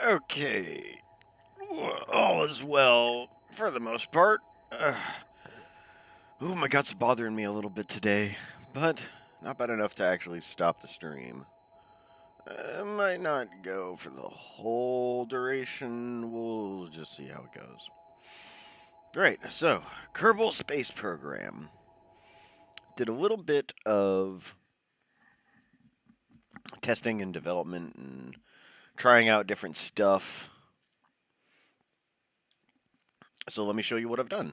Okay. All is well, for the most part. Ooh, my gut's bothering me a little bit today, but not bad enough to actually stop the stream. I might not go for the whole duration. We'll just see how it goes. Right, so, Kerbal Space Program. Did a little bit of testing and development and trying out different stuff. So let me show you what I've done.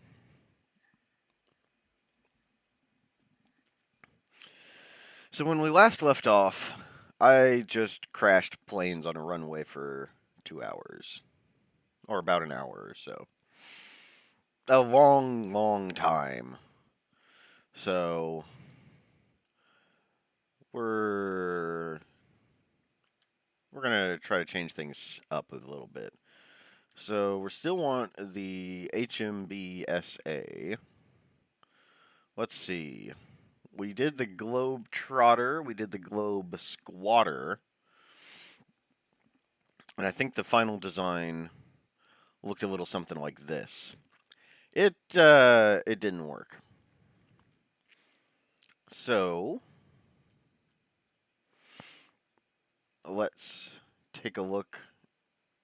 So when we last left off, I just crashed planes on a runway for 2 hours. Or about an hour or so. A long, long time. So we're gonna try to change things up a little bit. So we still want the HMBSA. Let's see. We did the Globe Trotter. We did the Globe Squatter. And I think the final design looked a little something like this. It didn't work. So let's take a look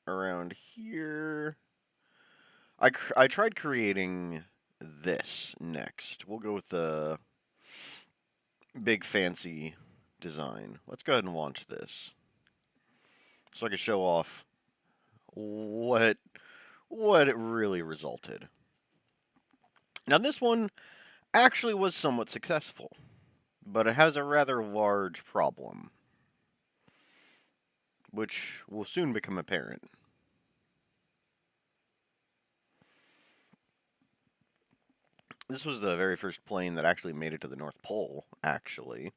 around here. I tried creating this next. We'll go with the big fancy design. Let's go ahead and launch this, so I can show off what it really resulted. Now this one actually was somewhat successful, but it has a rather large problem, which will soon become apparent. This was the very first plane that actually made it to the North Pole, actually.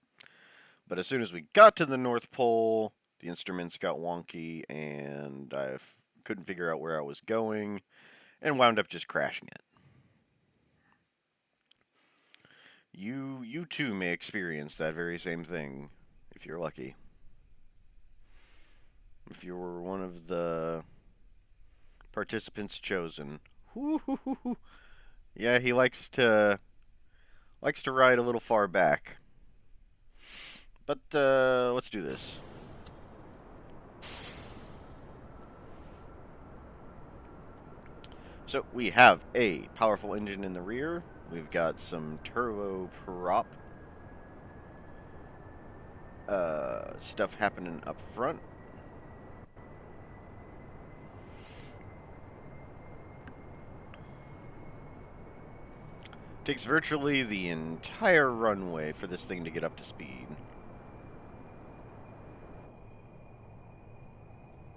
But as soon as we got to the North Pole, the instruments got wonky, and I couldn't figure out where I was going, and wound up just crashing it. You too may experience that very same thing, if you're lucky. If you were one of the participants chosen. Whoo-hoo-hoo-hoo. Yeah, he likes to ride a little far back. But let's do this. So we have a powerful engine in the rear. We've got some turboprop stuff happening up front. Takes virtually the entire runway for this thing to get up to speed.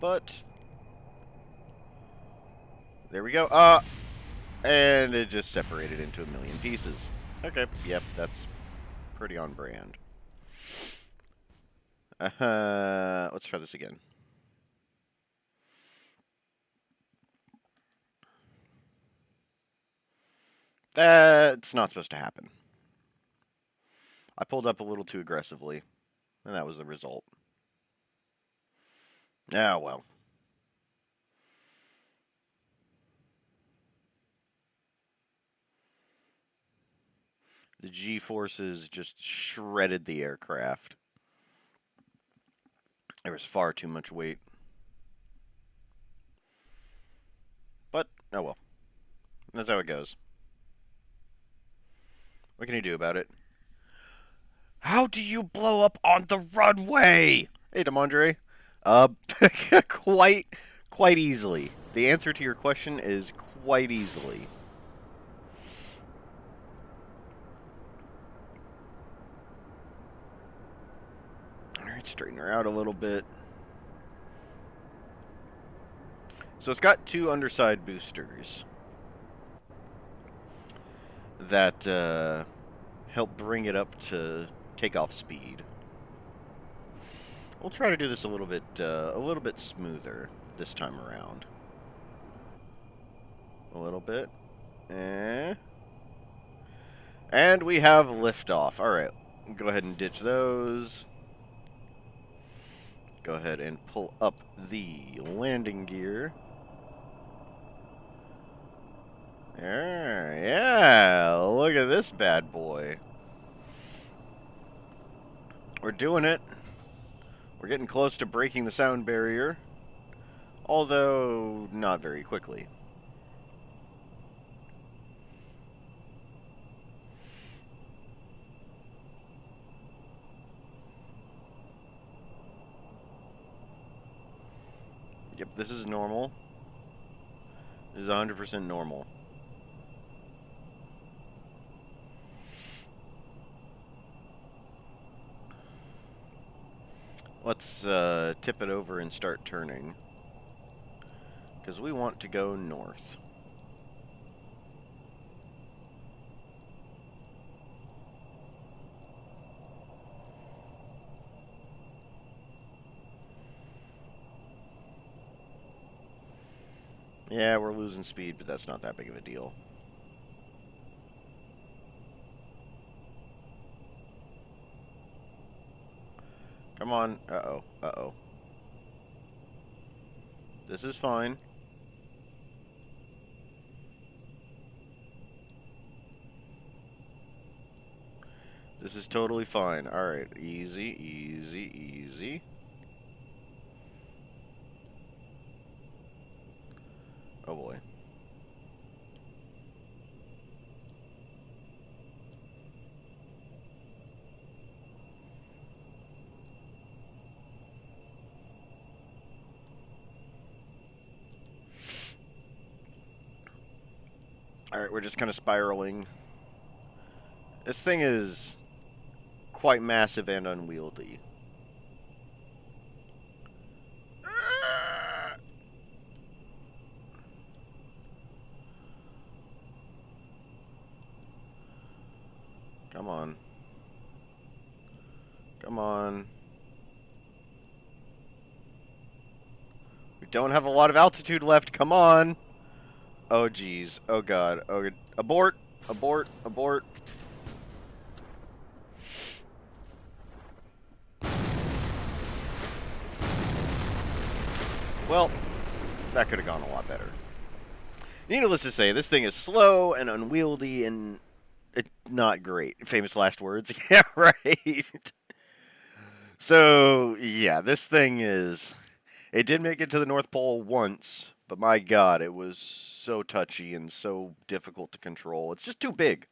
But there we go. And it just separated into a million pieces. Okay, yep, that's pretty on brand. Let's try this again. That's not supposed to happen. I pulled up a little too aggressively, and that was the result. Ah, well. The G-forces just shredded the aircraft. There was far too much weight. But, oh well. That's how it goes. What can you do about it? How do you blow up on the runway? Hey, Demondre. Quite easily. The answer to your question is quite easily. Alright, straighten her out a little bit. So it's got two underside boosters that help bring it up to takeoff speed. We'll try to do this a little bit smoother this time around. A little bit. And we have liftoff. Alright, go ahead and ditch those. go ahead and pull up the landing gear. Yeah, look at this bad boy. We're doing it. We're getting close to breaking the sound barrier, although not very quickly. Yep, this is normal. This is 100% normal. Let's tip it over and start turning, because we want to go north. Yeah, we're losing speed, but that's not that big of a deal. Come on. Uh-oh. Uh-oh. This is fine. This is totally fine. Alright. Easy, easy, easy. Oh boy. Alright, we're just kind of spiraling. This thing is quite massive and unwieldy. Come on. Come on. We don't have a lot of altitude left. Come on. Oh, geez. Oh, God. Oh, abort. Abort. Abort. Well, that could have gone a lot better. Needless to say, this thing is slow and unwieldy and not great. Famous last words. Yeah, right. So, yeah, this thing is... It did make it to the North Pole once, but my God, it was so touchy and so difficult to control. It's just too big.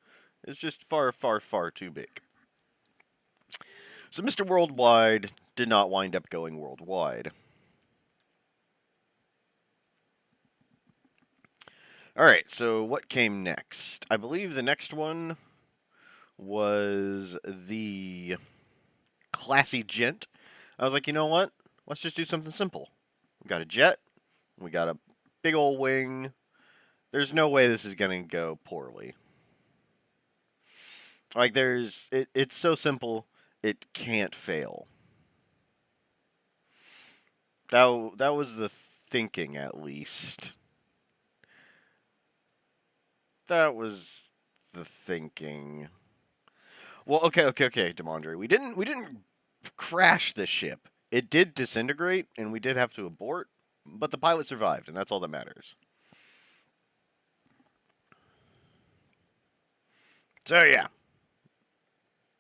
It's just far, far, far too big. So Mr. Worldwide did not wind up going worldwide. Alright, so what came next? I believe the next one was the Classy Gent. I was like, you know what? Let's just do something simple. We got a jet. We got a big old wing. There's no way this is going to go poorly. Like, it's so simple, it can't fail. That was the thinking, at least. That was the thinking. Well, okay, Demondre. We didn't crash this ship. It did disintegrate, and we did have to abort, but the pilot survived, and that's all that matters. So yeah,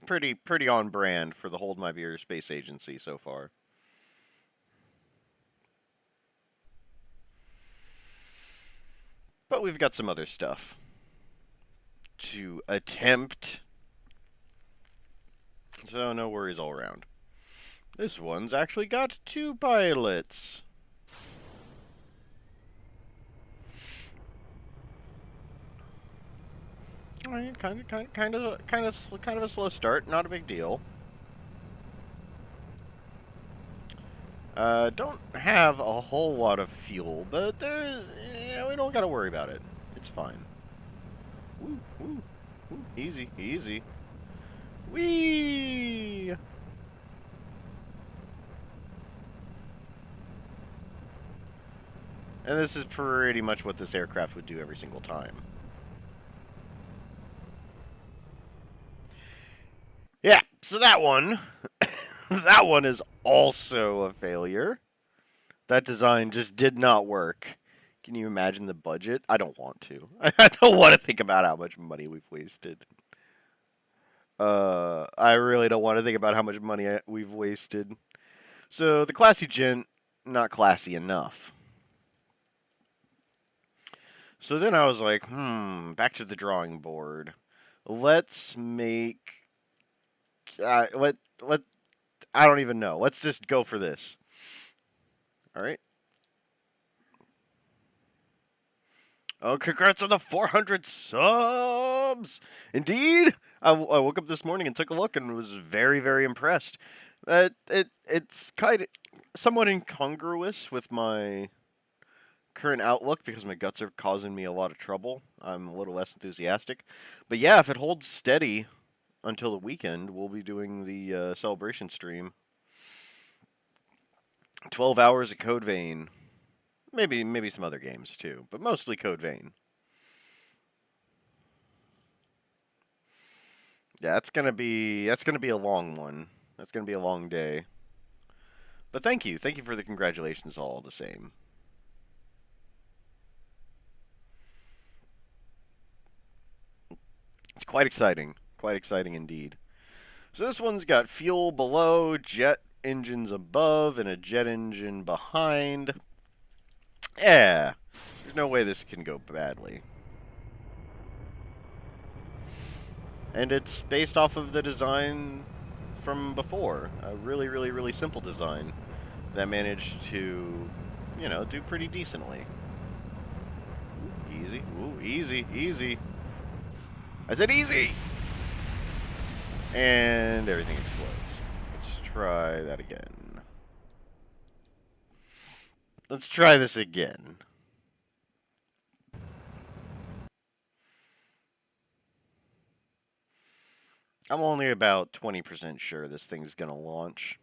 pretty on brand for the Hold My Beer Space Agency so far. But we've got some other stuff to attempt. So no worries all around. This one's actually got 2 pilots. Alright, kind of a slow start. Not a big deal. Don't have a whole lot of fuel, but we don't gotta worry about it. It's fine. Woo, woo, woo. Easy, easy. Whee! And this is pretty much what this aircraft would do every single time. Yeah, so that one, that one is also a failure. That design just did not work. Can you imagine the budget? I don't want to. I don't want to think about how much money we've wasted. I really don't want to think about how much money we've wasted. So the classy gent, not classy enough. So then I was like, back to the drawing board. Let's make. Let. I don't even know. Let's just go for this. All right. Oh, congrats on the 400 subs! Indeed! I woke up this morning and took a look and was very, very impressed. It's kind of somewhat incongruous with my current outlook because my guts are causing me a lot of trouble. I'm a little less enthusiastic. But yeah, if it holds steady until the weekend, we'll be doing the celebration stream. 12 hours of Code Vein. Maybe some other games too, but mostly Code Vein. Yeah, that's gonna be a long one. That's gonna be a long day. But thank you for the congratulations all the same. It's quite exciting indeed. So this one's got fuel below, jet engines above, and a jet engine behind. Yeah, there's no way this can go badly. And it's based off of the design from before, a really, really, really simple design that managed to, do pretty decently. Easy. Ooh, easy, easy. I said easy! And everything explodes. Let's try that again. Let's try this again. I'm only about 20% sure this thing's gonna launch.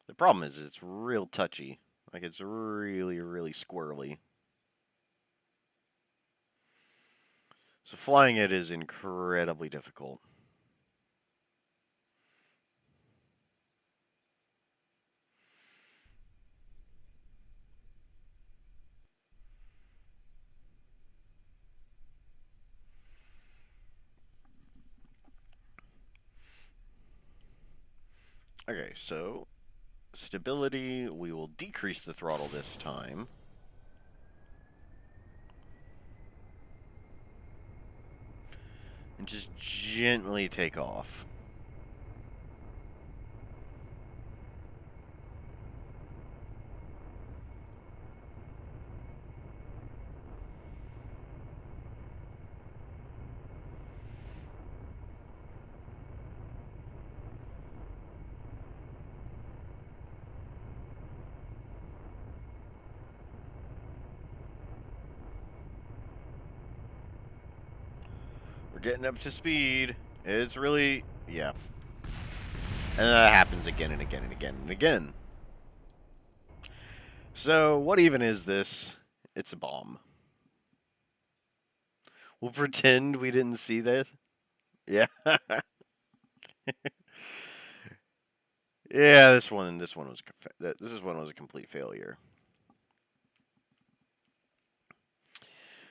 The problem is it's real touchy. Like, it's really, really squirrely. So flying it is incredibly difficult. Okay, so stability, we will decrease the throttle this time. And just gently take off. We're getting up to speed. It's really, yeah. And that happens again and again and again and again. So, what even is this? It's a bomb. We'll pretend we didn't see this. Yeah. Yeah, this one was a complete failure.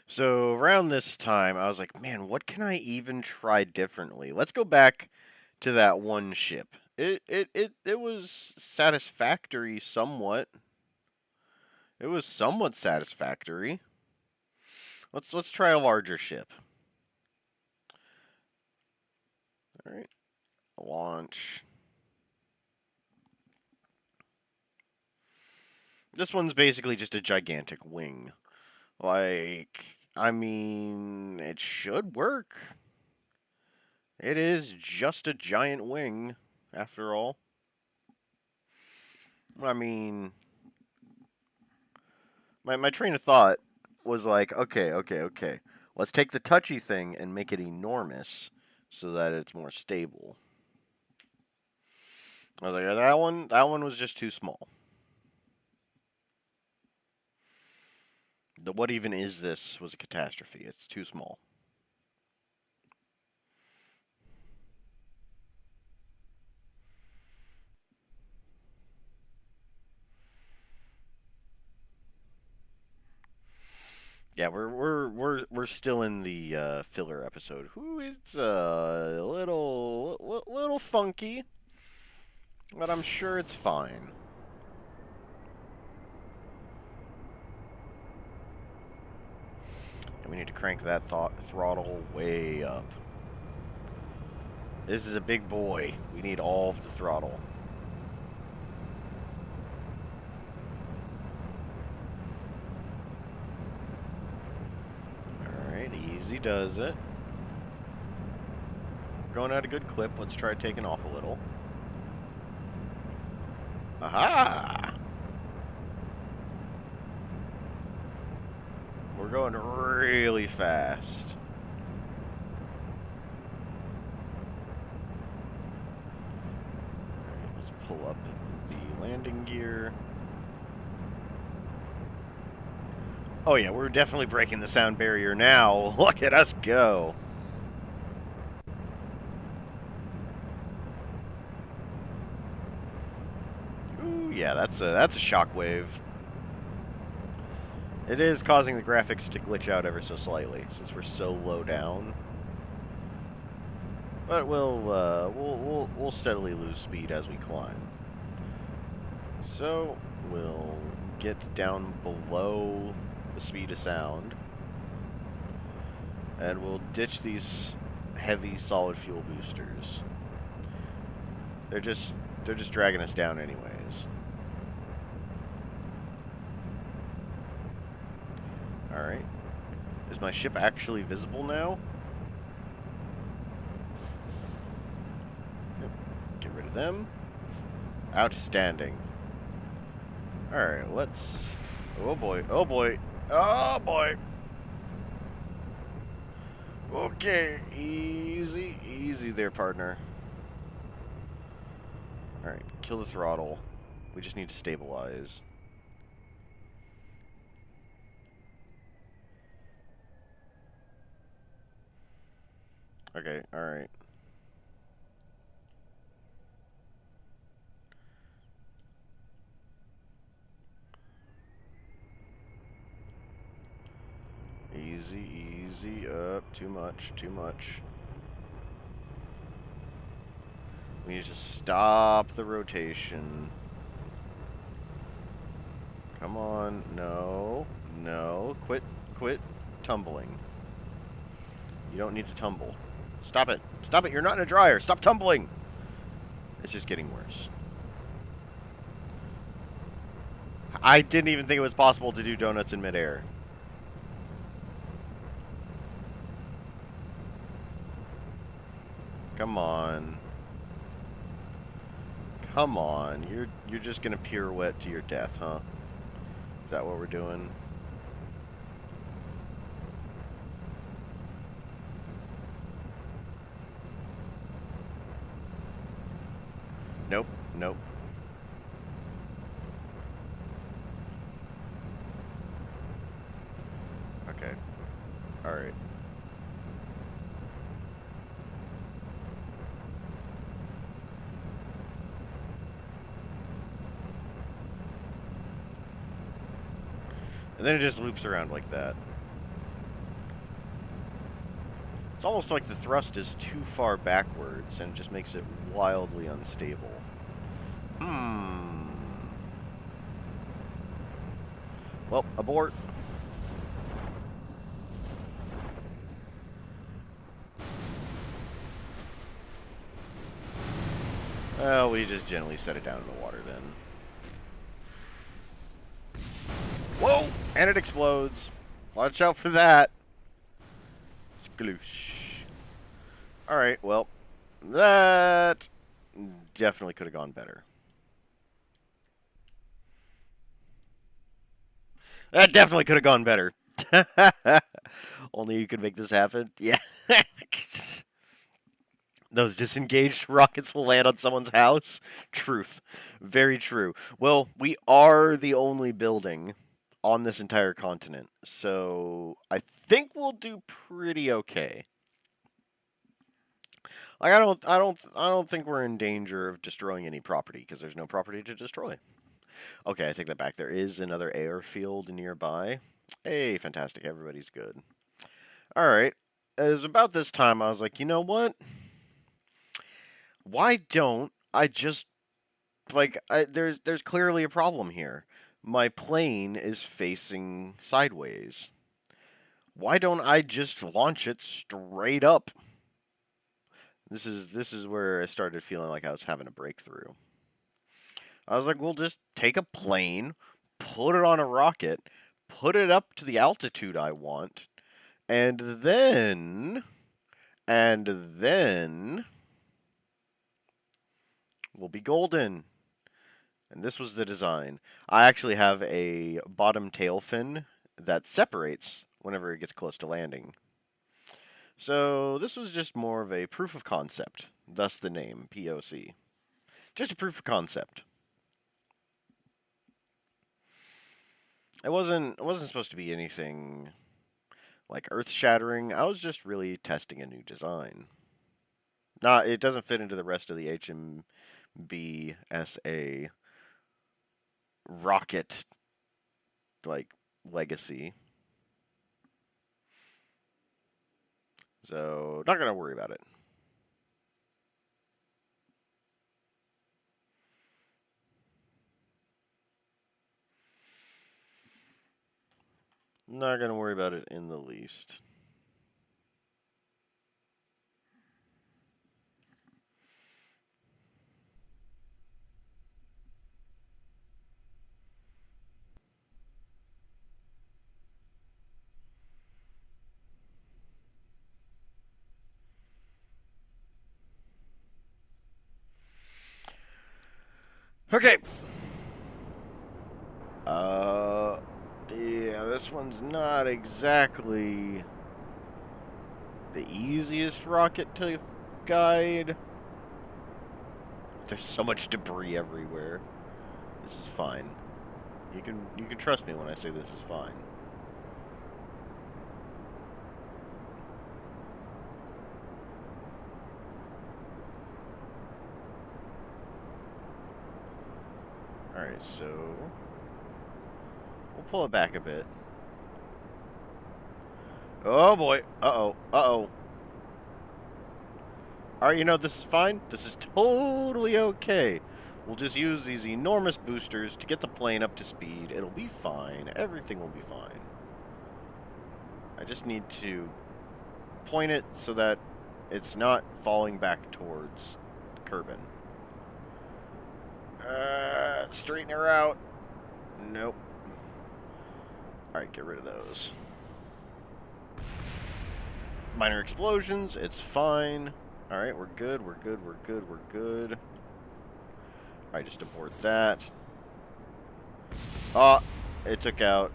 So around this time, I was like, man, what can I even try differently? Let's go back to that one ship. It was satisfactory somewhat. It was somewhat satisfactory. Let's try a larger ship. All right. Launch. This one's basically just a gigantic wing. Like, I mean, it should work. It is just a giant wing, after all. I mean, my train of thought was like, okay. Let's take the touchy thing and make it enormous so that it's more stable. I was like, that one was just too small. The what even is this was a catastrophe. It's too small. Yeah, we're still in the filler episode. Who it's a little funky, but I'm sure it's fine. And we need to crank that throttle way up. This is a big boy. We need all of the throttle. Alright, easy does it. Going at a good clip. Let's try taking off a little. Aha! We're going really fast. Alright, let's pull up the landing gear. Oh yeah, we're definitely breaking the sound barrier now. Look at us go. Ooh, yeah, that's a shockwave. It is causing the graphics to glitch out ever so slightly since we're so low down. But we'll steadily lose speed as we climb. So we'll get down below the speed of sound, and we'll ditch these heavy solid fuel boosters. They're just dragging us down anyways. Alright. Is my ship actually visible now? Yep. Get rid of them. Outstanding. Alright, let's... Oh boy, oh boy, oh boy! Okay, easy, easy there, partner. Alright, kill the throttle. We just need to stabilize. Okay, alright. Easy, easy, up, too much, too much. We need to stop the rotation. Come on, no, no, quit tumbling. You don't need to tumble. Stop it, you're not in a dryer, stop tumbling! It's just getting worse. I didn't even think it was possible to do donuts in midair. Come on. Come on. You're just gonna pirouette to your death, huh? Is that what we're doing? Nope, nope. Okay. Alright. And then it just loops around like that. It's almost like the thrust is too far backwards and just makes it wildly unstable. Well, abort. Well, we just gently set it down in the water then. Whoa! And it explodes. Watch out for that. Sploosh. Alright, well, that definitely could have gone better. That definitely could have gone better. Only you could make this happen. Yeah. Those disengaged rockets will land on someone's house. Truth. Very true. Well, we are the only building on this entire continent, so I think we'll do pretty okay. Like I don't think we're in danger of destroying any property because there's no property to destroy. Okay, I take that back. There is another airfield nearby. Hey, fantastic. Everybody's good. All right. It was about this time I was like, you know what? Why don't I just there's clearly a problem here. My plane is facing sideways. Why don't I just launch it straight up? This is where I started feeling like I was having a breakthrough. I was like, we'll just take a plane, put it on a rocket, put it up to the altitude I want, and then we'll be golden. And this was the design. I actually have a bottom tail fin that separates whenever it gets close to landing. So this was just more of a proof of concept, thus the name POC. Just a proof of concept. It wasn't supposed to be anything like earth-shattering. I was just really testing a new design. Not it doesn't fit into the rest of the HMBSA rocket like legacy. So not gonna worry about it. Not gonna worry about it in the least. Okay. Yeah, this one's not exactly the easiest rocket to guide. There's so much debris everywhere. This is fine. You can trust me when I say this is fine. Alright, so we'll pull it back a bit. Oh boy. Uh-oh. Uh-oh. Alright, this is fine. This is totally okay. We'll just use these enormous boosters to get the plane up to speed. It'll be fine. Everything will be fine. I just need to point it so that it's not falling back towards Kerbal. Straighten her out. Nope. Alright, get rid of those. Minor explosions, it's fine. Alright, we're good, we're good, we're good, we're good. Alright, just abort that. Ah, it took out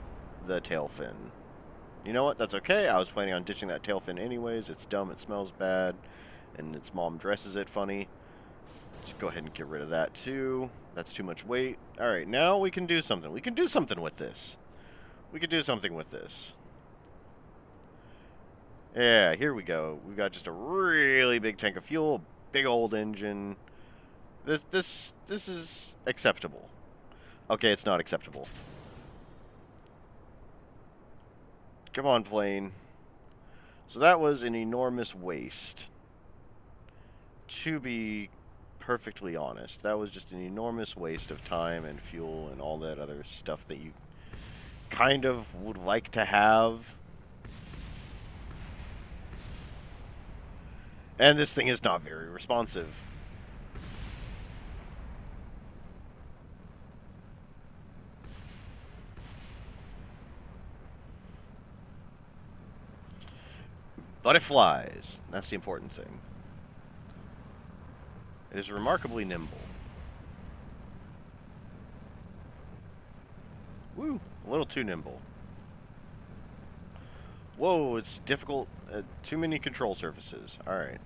the tail fin. You know what? That's okay. I was planning on ditching that tail fin anyways. It's dumb, it smells bad, and its mom dresses it funny. Just go ahead and get rid of that too. That's too much weight. Alright, now we can do something. We can do something with this. We can do something with this. Yeah, here we go. We've got just a really big tank of fuel, big old engine. This is acceptable. Okay, it's not acceptable. Come on, plane. So that was an enormous waste. To be perfectly honest, that was just an enormous waste of time and fuel and all that other stuff that you kind of would like to have. And this thing is not very responsive. But it flies. That's the important thing. It is remarkably nimble. Woo! A little too nimble. Whoa, it's difficult. Too many control surfaces. Alright.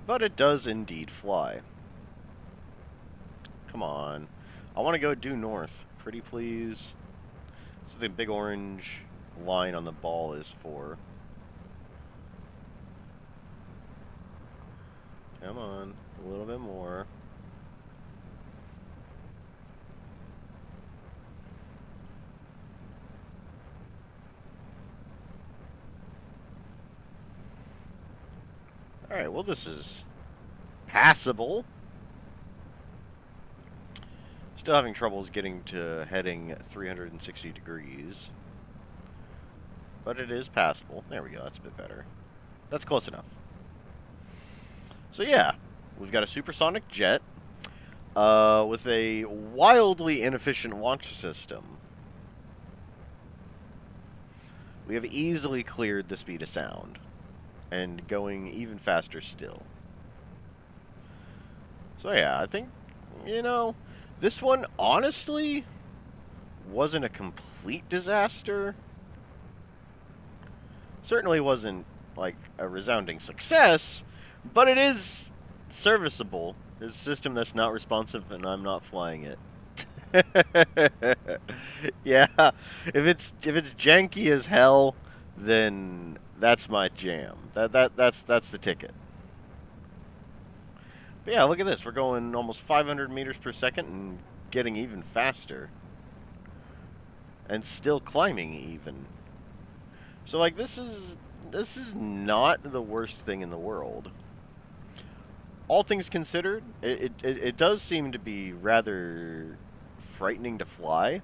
But it does indeed fly. Come on. I want to go due north. Pretty please. So the big orange line on the ball is for. Come on. A little bit more. Alright, well this is passable. Still having troubles getting to heading 360 degrees. But it is passable. There we go, that's a bit better. That's close enough. So yeah, we've got a supersonic jet with a wildly inefficient launch system. We have easily cleared the speed of sound, and going even faster still. So yeah, I think, you know, this one honestly wasn't a complete disaster. Certainly wasn't, like, a resounding success, but it is serviceable. It's a system that's not responsive, and I'm not flying it. Yeah, if it's janky as hell, then that's my jam. That's the ticket. But yeah, look at this. We're going almost 500 meters per second and getting even faster, and still climbing even. So like this is not the worst thing in the world. All things considered, it does seem to be rather frightening to fly,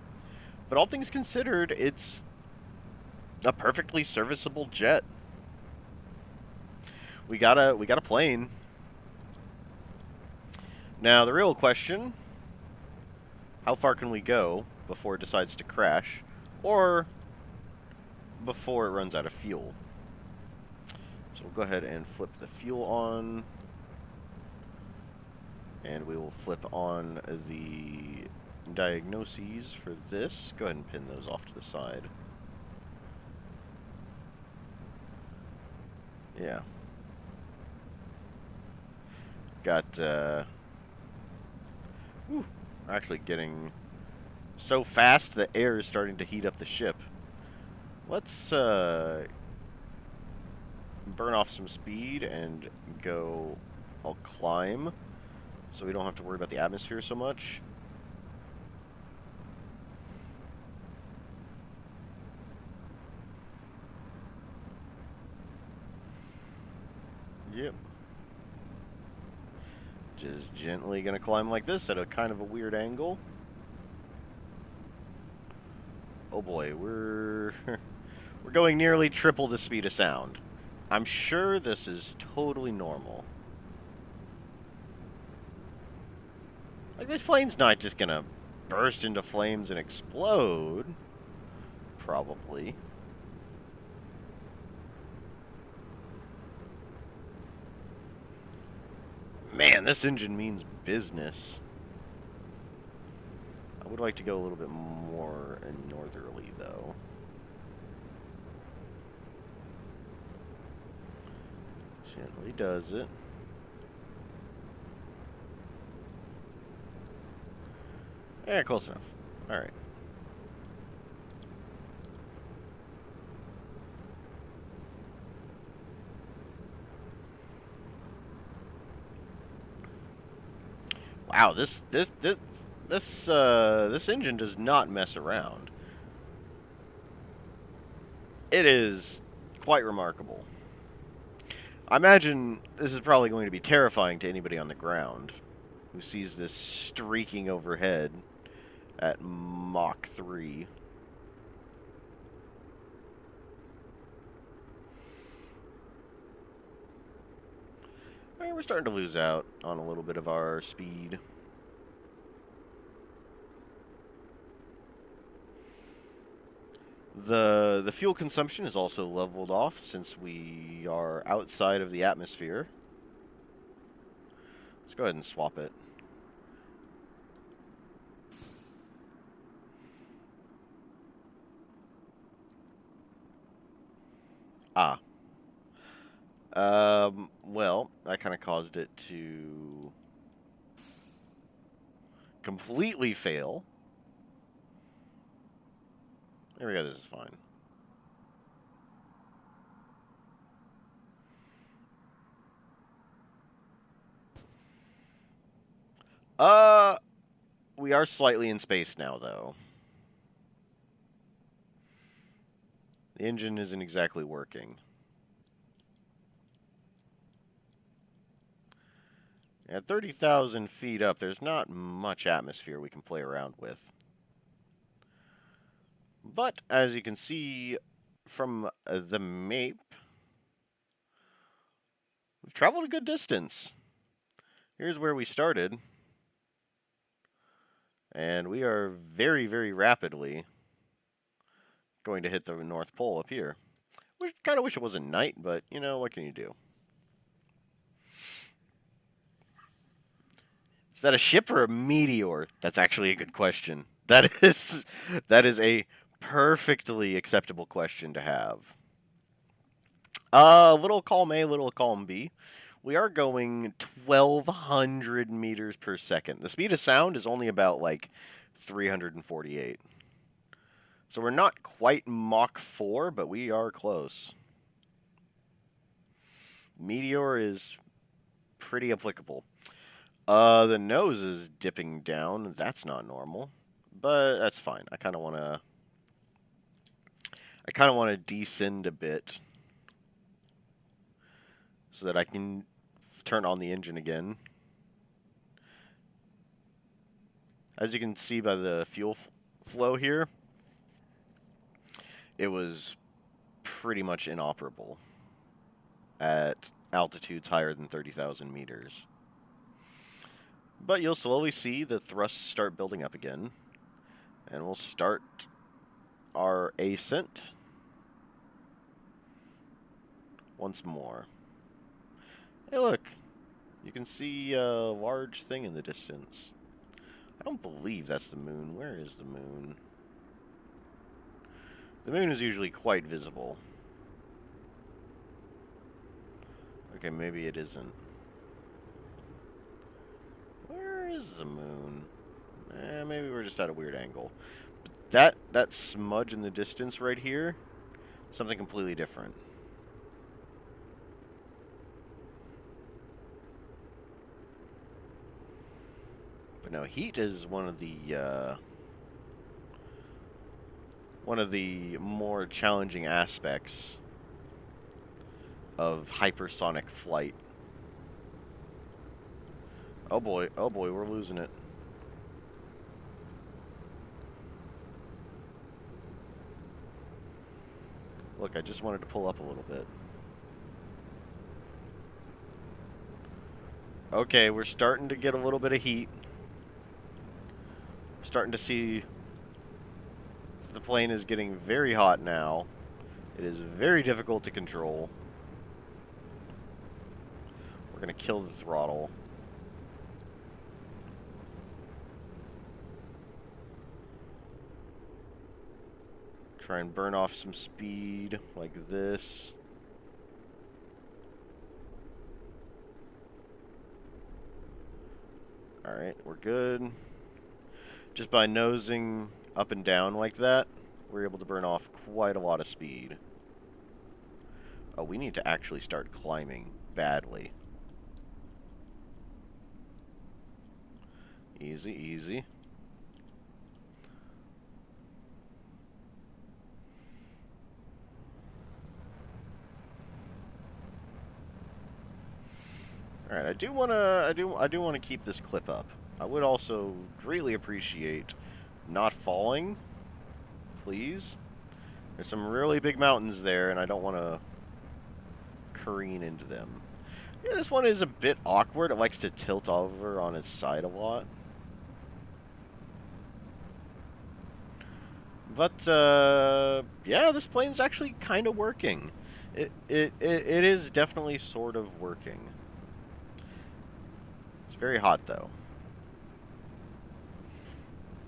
but all things considered, it's a perfectly serviceable jet. We got a plane. Now the real question: how far can we go before it decides to crash, or before it runs out of fuel? So we'll go ahead and flip the fuel on. And we will flip on the diagnoses for this. Go ahead and pin those off to the side. Yeah. Got, whew, actually getting so fast the air is starting to heat up the ship. Let's, burn off some speed and go, I'll climb, so we don't have to worry about the atmosphere so much. Yep. Just gently gonna climb like this at a kind of a weird angle. Oh boy, we're we're going nearly triple the speed of sound. I'm sure this is totally normal. Like, this plane's not just gonna burst into flames and explode. Probably. Man, this engine means business. I would like to go a little bit more northerly, though. Gently does it. Yeah, close enough. Alright. Wow, this engine does not mess around. It is quite remarkable. I imagine this is probably going to be terrifying to anybody on the ground who sees this streaking overhead at Mach 3. Alright, we're starting to lose out on a little bit of our speed. The fuel consumption is also leveled off since we are outside of the atmosphere. Let's go ahead and swap it. Ah. Well, that kind of caused it to completely fail. There we go, this is fine. We are slightly in space now, though. The engine isn't exactly working. At 30,000 feet up, there's not much atmosphere we can play around with. But, as you can see from the map, we've traveled a good distance. Here's where we started. And we are very, very rapidly going to hit the North Pole up here. We kind of wish it wasn't night, but, you know, what can you do? Is that a ship or a meteor? That's actually a good question. That is a perfectly acceptable question to have. Little column A, little column B. We are going 1,200 meters per second. The speed of sound is only about, like, 348. So we're not quite Mach 4, but we are close. Meteor is pretty applicable. The nose is dipping down. That's not normal, but that's fine. I kind of want to descend a bit so that I can turn on the engine again. As you can see by the fuel flow here, it was pretty much inoperable at altitudes higher than 30,000 meters. But you'll slowly see the thrusts start building up again. And we'll start our ascent once more. Hey, look. You can see a large thing in the distance. I don't believe that's the moon. Where is the moon? The moon is usually quite visible. Okay, maybe it isn't. Where is the moon? Maybe we're just at a weird angle. But that smudge in the distance right here, something completely different. But no, heat is one of the more challenging aspects of hypersonic flight. Oh boy, we're losing it. Look, I just wanted to pull up a little bit. Okay, we're starting to get a little bit of heat. We're starting to see the plane is getting very hot now. It is very difficult to control. We're going to kill the throttle. Try and burn off some speed like this. Alright, we're good. Just by nosing up and down like that, we're able to burn off quite a lot of speed. Oh, we need to actually start climbing badly. Easy, easy. All right, I do want to keep this clip up. I would also greatly appreciate not falling, please. There's some really big mountains there, and I don't want to careen into them. Yeah, this one is a bit awkward. It likes to tilt over on its side a lot. But, yeah, this plane's actually kind of working. It is definitely sort of working. It's very hot, though.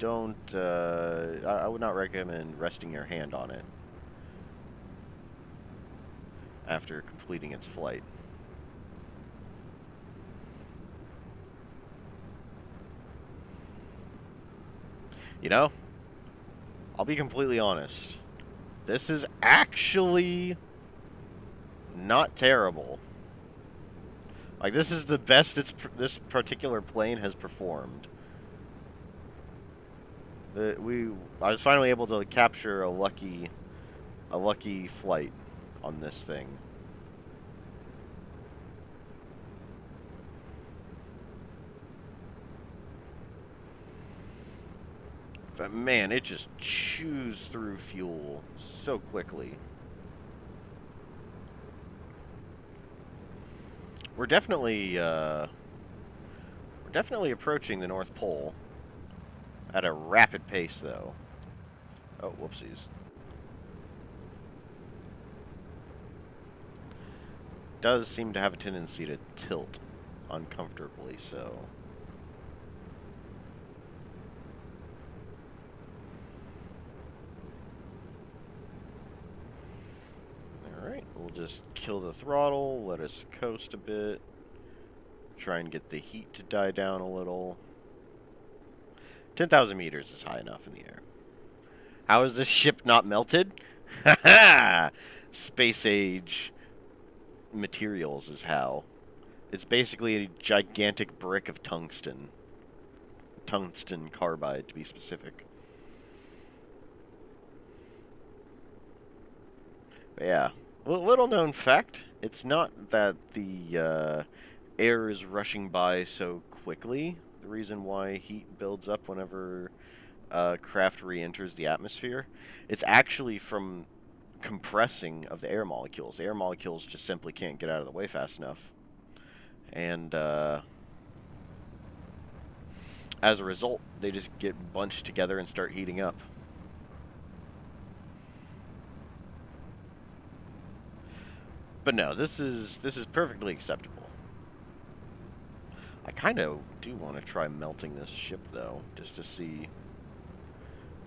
Don't, I would not recommend resting your hand on it after completing its flight. You know, I'll be completely honest. This is actually not terrible. Like, this is the best this particular plane has performed. I was finally able to capture a lucky flight on this thing. But man, it just chews through fuel so quickly. We're definitely approaching the North Pole at a rapid pace, though. Oh, whoopsies. Does seem to have a tendency to tilt uncomfortably, so. Alright, we'll just kill the throttle, let us coast a bit. Try and get the heat to die down a little. 10,000 meters is high enough in the air. How is this ship not melted? Ha Space age materials is how. It's basically a gigantic brick of tungsten. Tungsten carbide, to be specific. But yeah. Little known fact, it's not that the air is rushing by so quickly. The reason why heat builds up whenever craft re-enters the atmosphere, it's actually from compressing of the air molecules. The air molecules just simply can't get out of the way fast enough. And as a result, they just get bunched together and start heating up. But no, this is perfectly acceptable. I kind of do want to try melting this ship, though, just to see.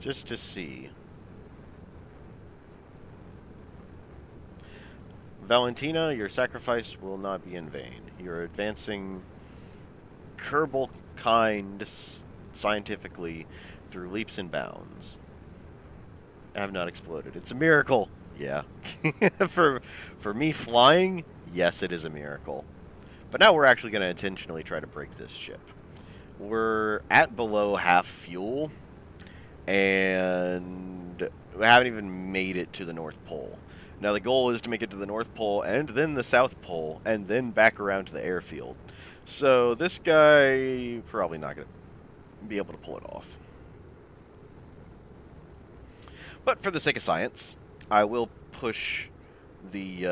Just to see. Valentina, your sacrifice will not be in vain. You're advancing Kerbal kind scientifically through leaps and bounds. I have not exploded. It's a miracle. Yeah. for me flying, yes, it is a miracle. But now we're actually going to intentionally try to break this ship. We're at below half fuel, and we haven't even made it to the North Pole. Now the goal is to make it to the North Pole, and then the South Pole, and then back around to the airfield. So this guy probably not going to be able to pull it off. But for the sake of science, I will push the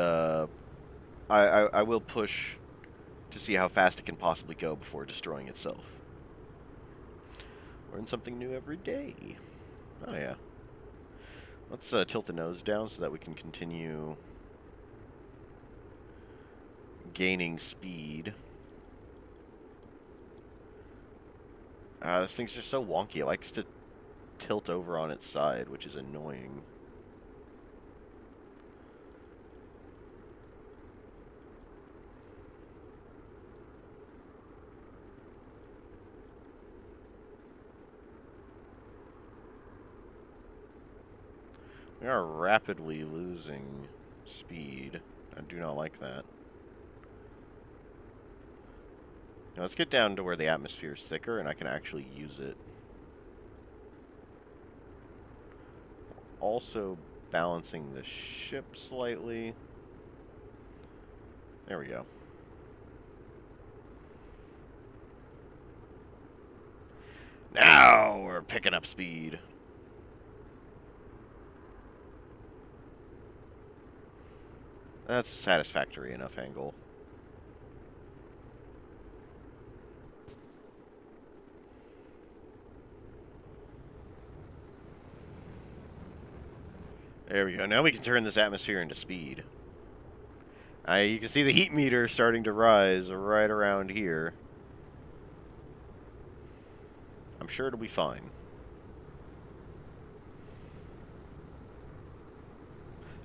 I will push to see how fast it can possibly go before destroying itself. Learn something new every day. Oh yeah. Let's tilt the nose down so that we can continue gaining speed. This thing's just so wonky. It likes to tilt over on its side, which is annoying. We are rapidly losing speed. I do not like that. Now let's get down to where the atmosphere is thicker and I can actually use it. Also balancing the ship slightly. There we go. Now we're picking up speed. That's a satisfactory enough angle. There we go. Now we can turn this atmosphere into speed. You can see the heat meter starting to rise right around here. I'm sure it'll be fine.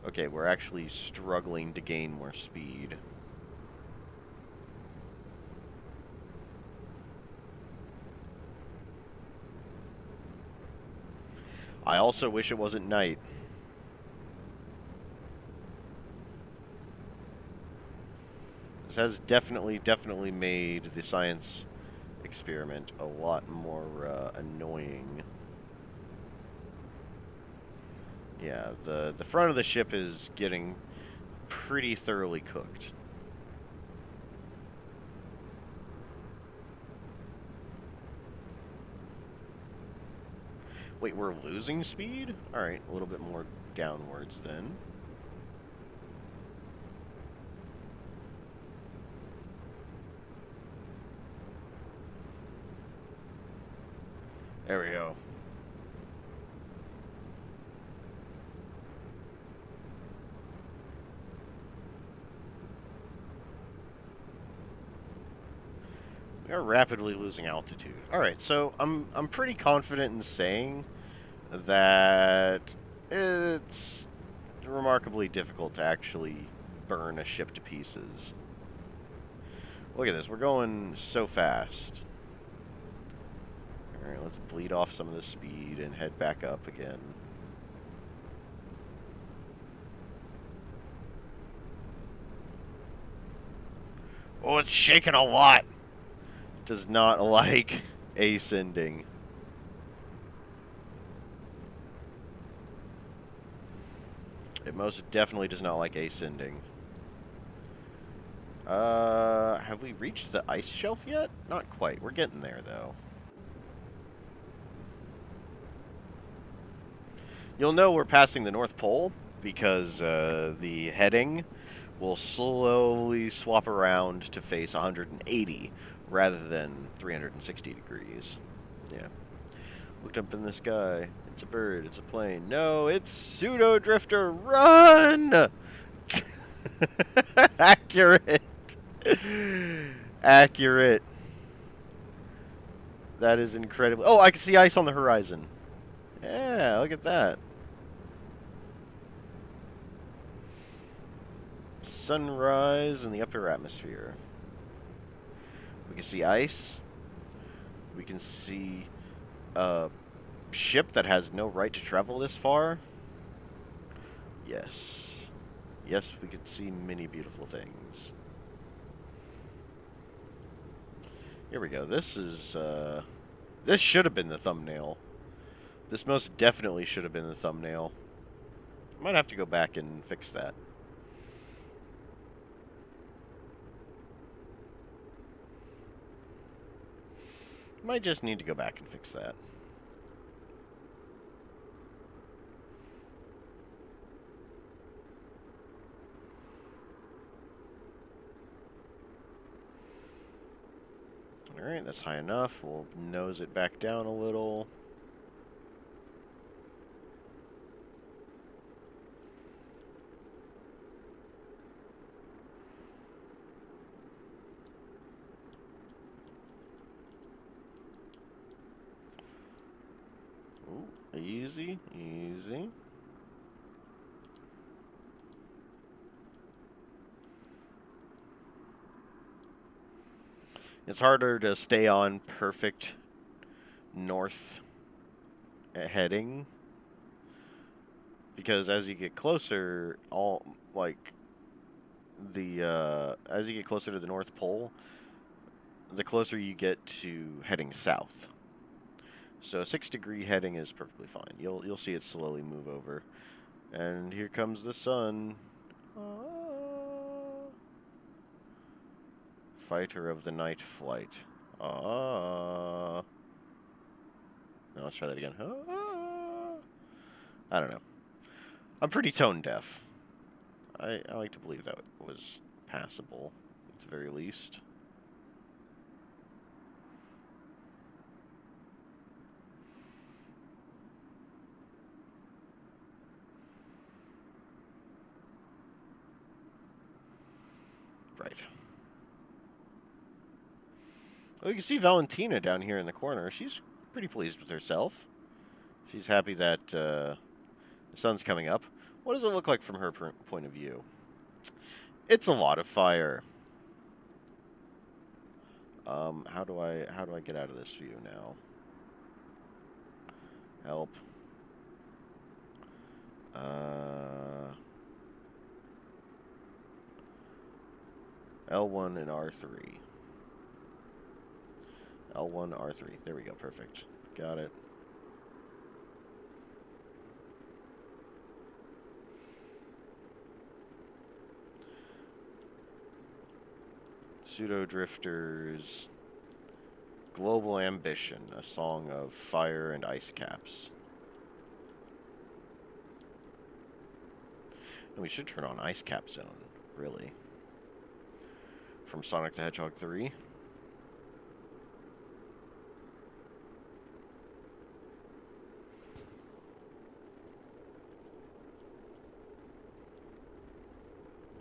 Okay, we're actually struggling to gain more speed. I also wish it wasn't night. This has definitely made the science experiment a lot more annoying. Yeah, the front of the ship is getting pretty thoroughly cooked. Wait, we're losing speed? Alright, a little bit more downwards then. There we go. We are rapidly losing altitude. Alright, so I'm pretty confident in saying that it's remarkably difficult to actually burn a ship to pieces. Look at this, we're going so fast. Alright, let's bleed off some of the speed and head back up again. Oh, it's shaking a lot! Does not like ascending. It most definitely does not like ascending. Have we reached the ice shelf yet? Not quite. We're getting there, though. You'll know we're passing the North Pole because the heading will slowly swap around to face 180 rather than 360 degrees. Yeah. Looked up in the sky. It's a bird. It's a plane. No, it's Pseudo Drifter. Run! Accurate. Accurate. That is incredible. Oh, I can see ice on the horizon. Yeah, look at that. Sunrise in the upper atmosphere. We can see ice. We can see a ship that has no right to travel this far. Yes. Yes, we can see many beautiful things. Here we go. This is, this should have been the thumbnail. This most definitely should have been the thumbnail. I might have to go back and fix that. Might just need to go back and fix that. Alright, that's high enough. We'll nose it back down a little. Ooh, easy, easy. It's harder to stay on perfect north heading because as you get closer, as you get closer to the North Pole, the closer you get to heading south. So a 6-degree heading is perfectly fine. You'll see it slowly move over, and here comes the sun. Fighter of the night flight. No, let's try that again. I don't know. I'm pretty tone deaf. I like to believe that was passable, at the very least. Right. Well, you can see Valentina down here in the corner. She's pretty pleased with herself. She's happy that the sun's coming up. What does it look like from her point of view? It's a lot of fire. How do I get out of this view now? Help. L1 and R3. L1, R3. There we go. Perfect. Got it. Pseudo Drifters. Global Ambition, a song of fire and ice caps. And we should turn on Ice Cap Zone, really. From Sonic the Hedgehog 3.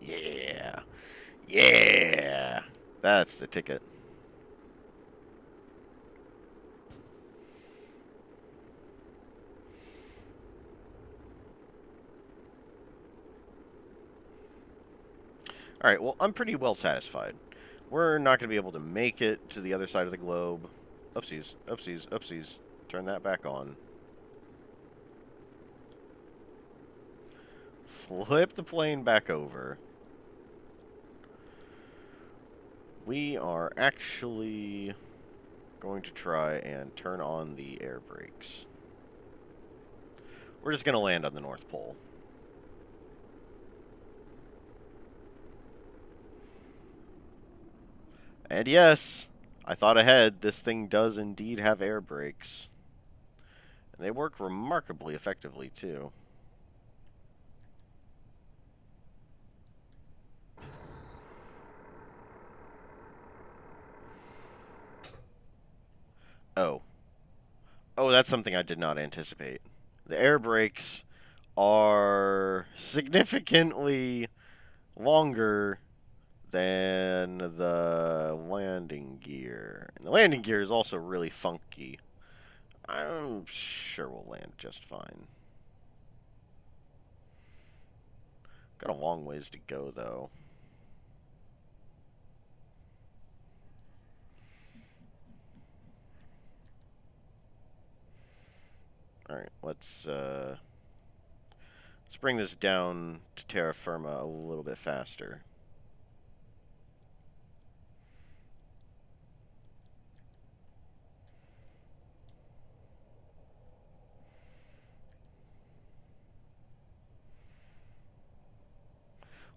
Yeah. Yeah. That's the ticket. Alright, well, I'm pretty well satisfied. We're not going to be able to make it to the other side of the globe. Oopsies, oopsies, oopsies. Turn that back on. Flip the plane back over. We are actually going to try and turn on the air brakes. We're just going to land on the North Pole. And yes, I thought ahead. This thing does indeed have air brakes. And they work remarkably effectively, too. Oh. Oh, that's something I did not anticipate. The air brakes are significantly longer than the landing gear. And the landing gear is also really funky. I'm sure we'll land just fine. Got a long ways to go, though. Alright, let's bring this down to terra firma a little bit faster.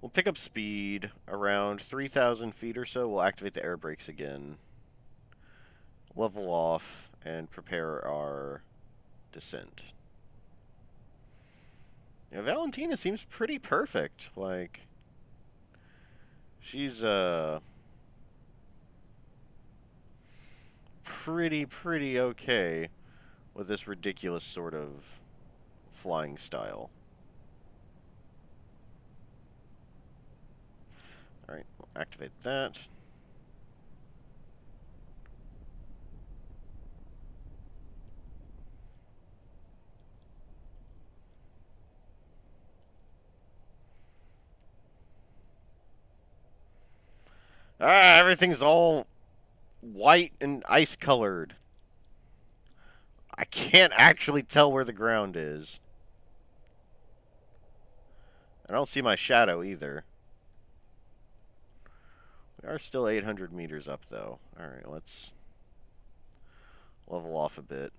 We'll pick up speed around 3,000 feet or so. We'll activate the air brakes again. Level off and prepare our descent. Yeah, Valentina seems pretty perfect. Like, she's pretty okay with this ridiculous sort of flying style. Alright, we'll activate that. Ah, everything's all white and ice colored. I can't actually tell where the ground is. I don't see my shadow either. We are still 800 meters up, though. Alright, let's level off a bit.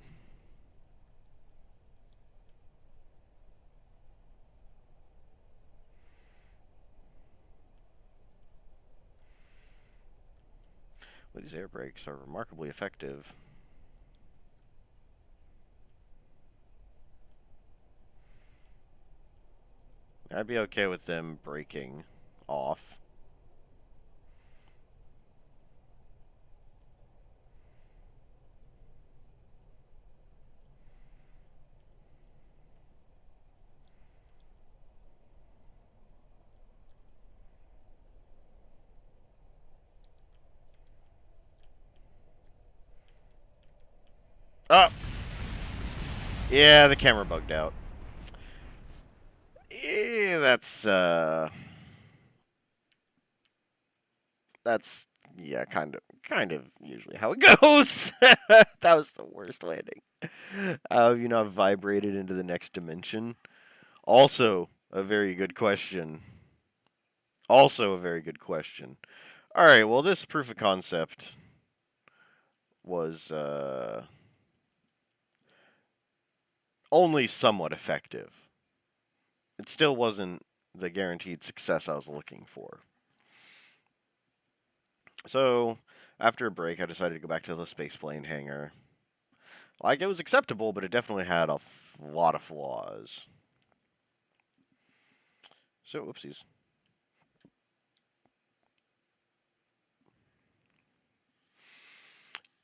Well, these air brakes are remarkably effective. I'd be okay with them breaking off. Oh! Yeah, the camera bugged out. Yeah, that's yeah, kind of usually how it goes. That was the worst landing. How have you not vibrated into the next dimension? Also, a very good question. Also, a very good question. All right, well, this proof of concept was only somewhat effective. It still wasn't the guaranteed success I was looking for. So, after a break, I decided to go back to the spaceplane hangar. Like, it was acceptable, but it definitely had a lot of flaws. So, whoopsies.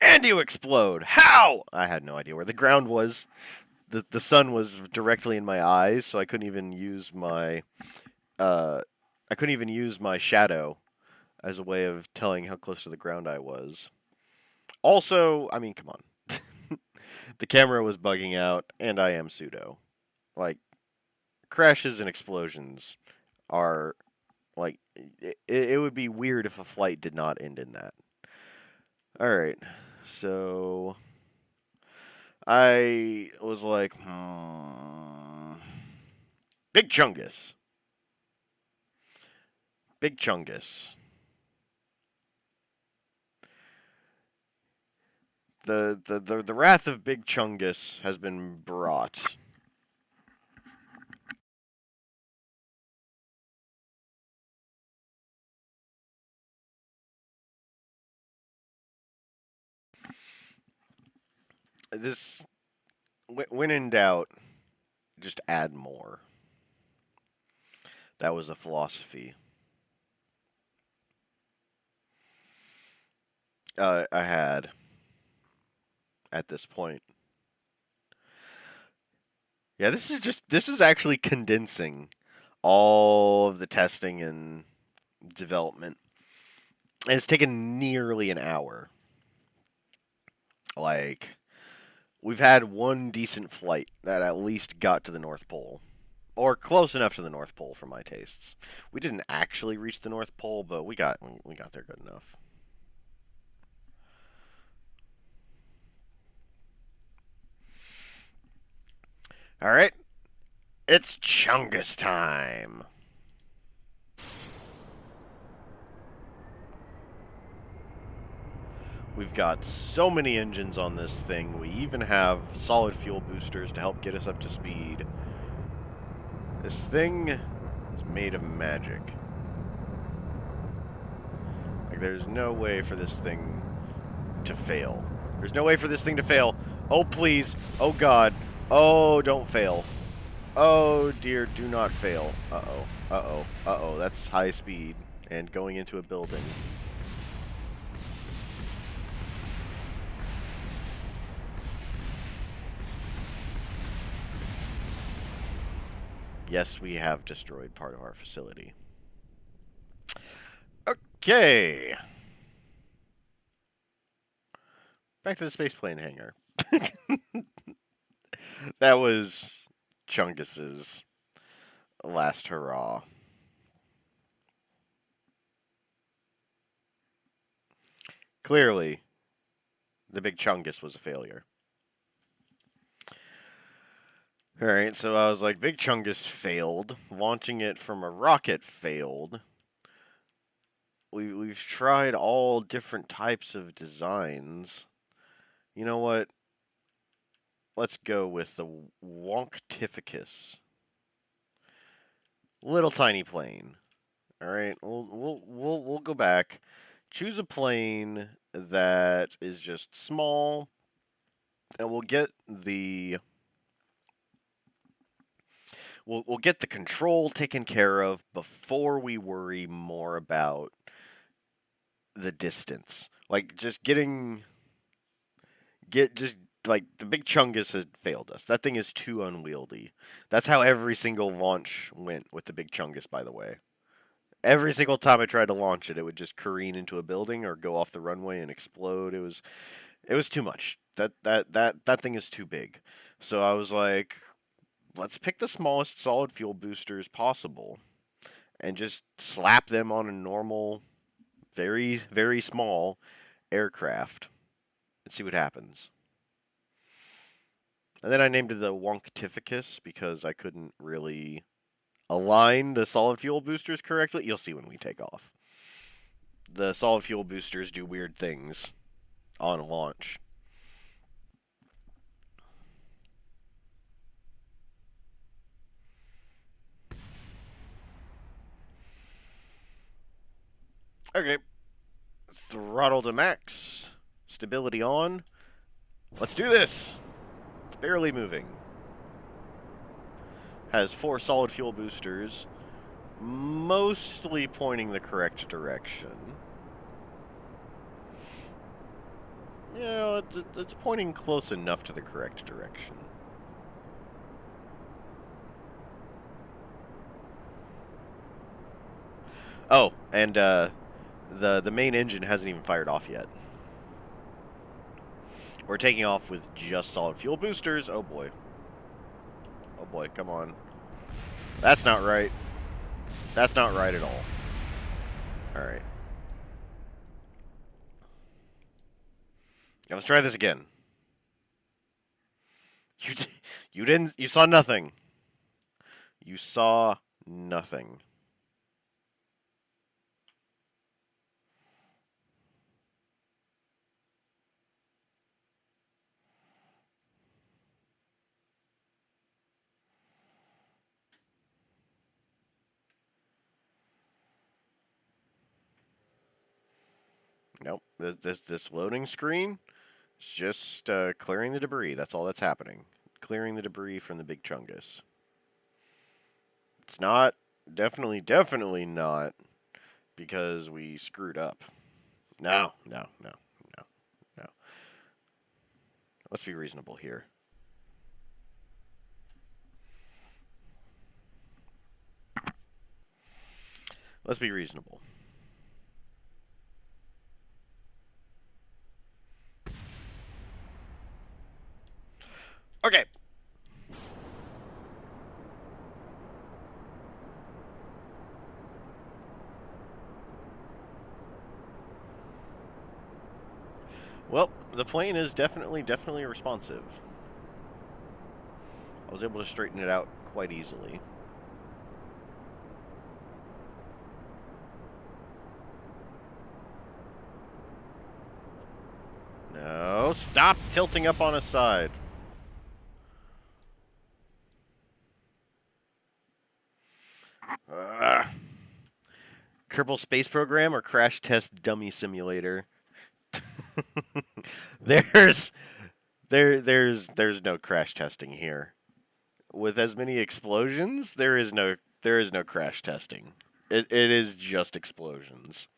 And you explode! How? I had no idea where the ground was. The sun was directly in my eyes, so I couldn't even use my shadow as a way of telling how close to the ground I was. Also, I mean, come on. The camera was bugging out, and I am pseudo. Like, crashes and explosions are, like, it would be weird if a flight did not end in that. Alright, so I was like, Big Chungus. Big Chungus. The wrath of Big Chungus has been brought. This, when in doubt, just add more. That was a philosophy. I had at this point. Yeah, this is actually condensing all of the testing and development. And it's taken nearly an hour. Like, we've had one decent flight that at least got to the North Pole. Or close enough to the North Pole for my tastes. We didn't actually reach the North Pole, but we got there good enough. Alright. It's Chungus time. We've got so many engines on this thing. We even have solid fuel boosters to help get us up to speed. This thing is made of magic. Like, there's no way for this thing to fail. There's no way for this thing to fail. Oh, please. Oh, God. Oh, don't fail. Oh, dear, do not fail. Uh-oh. Uh-oh. Uh-oh. That's high speed and going into a building. Yes, we have destroyed part of our facility. Okay. Back to the spaceplane hangar. That was Chungus's last hurrah. Clearly, the big Chungus was a failure. Alright, so I was like, Big Chungus failed. Launching it from a rocket failed. We've tried all different types of designs. You know what? Let's go with the Wonktificus. Little tiny plane. Alright, we'll go back. Choose a plane that is just small, and we'll get the we'll get the control taken care of before we worry more about the distance. Like, just just like the big Chungus had failed us. That thing is too unwieldy. That's how every single launch went with the big Chungus, by the way. Every single time I tried to launch it, it would just careen into a building or go off the runway and explode. It was too much. That thing is too big. So I was like, let's pick the smallest solid fuel boosters possible and just slap them on a normal, very, very small aircraft and see what happens. And then I named it the Wonktificus because I couldn't really align the solid fuel boosters correctly. You'll see when we take off. The solid fuel boosters do weird things on launch. Okay. Throttle to max. Stability on. Let's do this. It's barely moving. Has 4 solid fuel boosters. mostly pointing the correct direction. You know, it's pointing close enough to the correct direction. Oh, and the main engine hasn't even fired off yet. We're taking off with just solid fuel boosters. Oh boy. Oh boy, come on. That's not right. That's not right at all. Alright. Now let's try this again. You saw nothing. You saw nothing. Nope. This loading screen is just clearing the debris. That's all that's happening. Clearing the debris from the big chungus. It's not. Definitely not. Because we screwed up. No. Let's be reasonable here. Let's be reasonable. Okay. Well, the plane is definitely responsive. I was able to straighten it out quite easily. No, stop tilting up on a side. Kerbal Space Program or Crash Test Dummy Simulator? there's no crash testing here. With as many explosions, there is no crash testing. It is just explosions.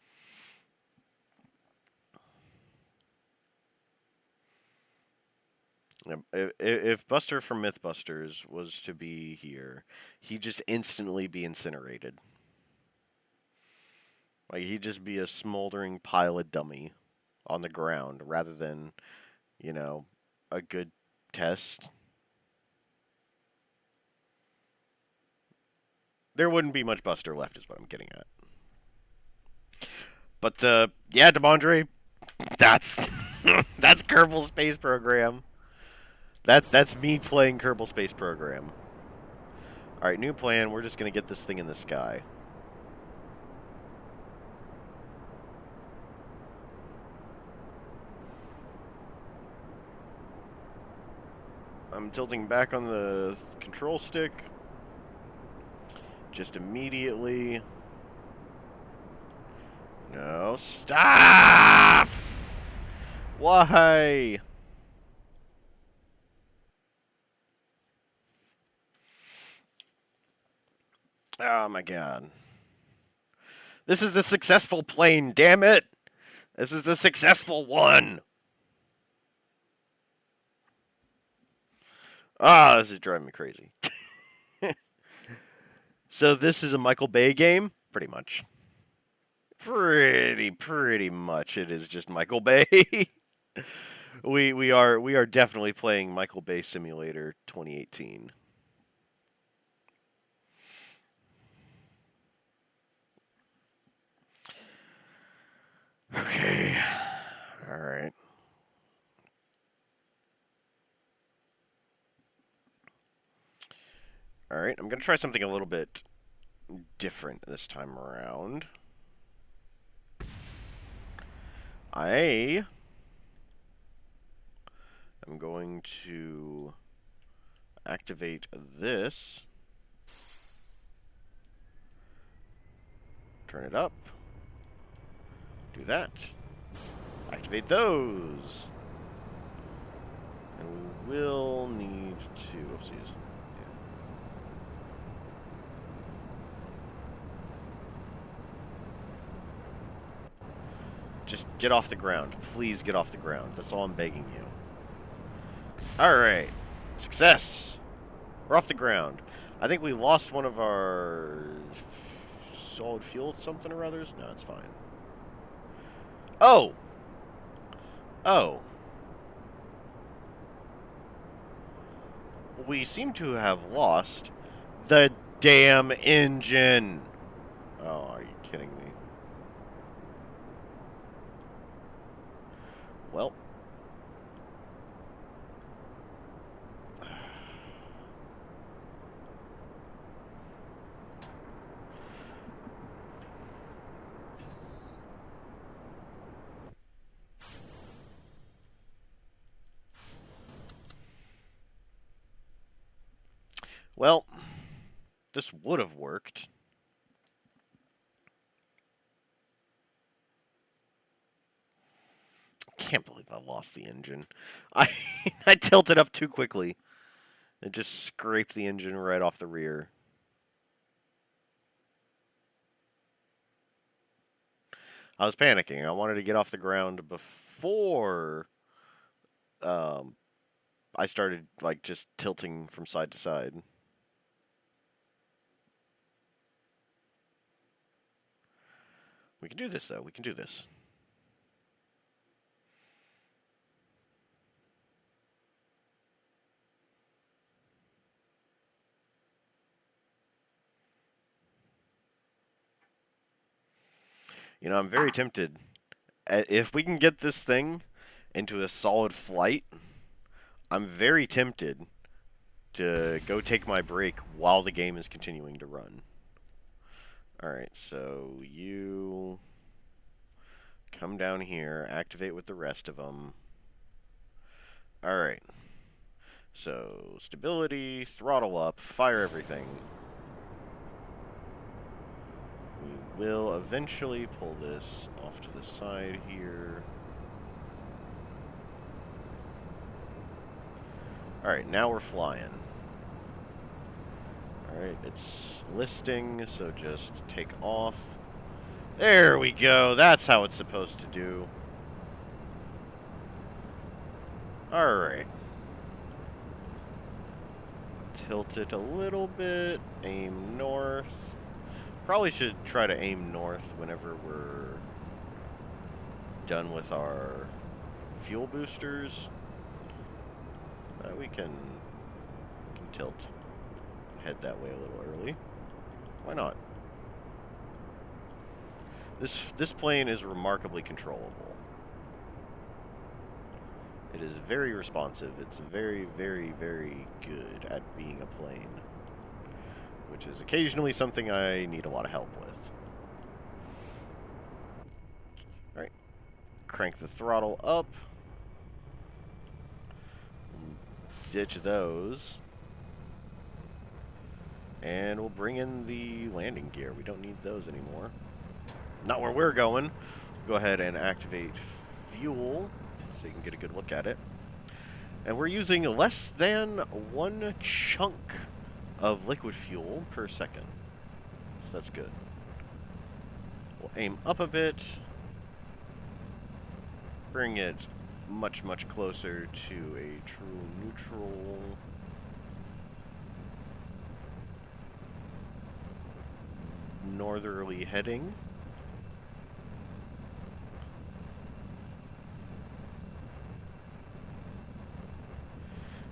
If Buster from Mythbusters was to be here, he'd just instantly be incinerated. Like, he'd just be a smoldering pile of dummy on the ground rather than, you know, a good test. There wouldn't be much Buster left is what I'm getting at. But, yeah, Demondre, that's that's Kerbal Space Program. That's me playing Kerbal Space Program. Alright, new plan. We're just going to get this thing in the sky. I'm tilting back on the control stick. Just immediately. No, stop! Why? Oh my god. This is the successful plane, damn it! This is the successful one! Ah, this is driving me crazy. So this is a Michael Bay game? Pretty much. Pretty much it is just Michael Bay. we are definitely playing Michael Bay Simulator 2018. Okay. All right. All right, I'm going to try something a little bit different this time around. I am going to activate this. Turn it up. Do that. Activate those. And we will need to... Oopsies. Just get off the ground. Please get off the ground. That's all I'm begging you. Alright. Success! We're off the ground. I think we lost one of our solid fuel something or others. No, it's fine. Oh! Oh. We seem to have lost the damn engine. Oh, are you kidding me? Well. Well, this would have worked. Can't believe I lost the engine. I I tilted up too quickly. It just scraped the engine right off the rear. I was panicking. I wanted to get off the ground before I started like just tilting from side to side. We can do this though. We can do this. You know, I'm very tempted. If we can get this thing into a solid flight, I'm very tempted to go take my break while the game is continuing to run. Alright, so you come down here, activate with the rest of them. Alright. So, stability, throttle up, fire everything. We will eventually pull this off to the side here. Alright, now we're flying. Alright, it's listing, so just take off. There we go, that's how it's supposed to do. Alright. Tilt it a little bit, aim north. Probably should try to aim north whenever we're done with our fuel boosters. We can tilt, head that way a little early. Why not? This plane is remarkably controllable. It is very responsive. It's very, very, very good at being a plane, which is occasionally something I need a lot of help with. Alright. Crank the throttle up. Ditch those. And we'll bring in the landing gear. We don't need those anymore. Not where we're going. Go ahead and activate fuel so you can get a good look at it. And we're using less than 1 chunk of liquid fuel per second. So that's good. We'll aim up a bit. Bring it much, much closer to a true neutral. Northerly heading.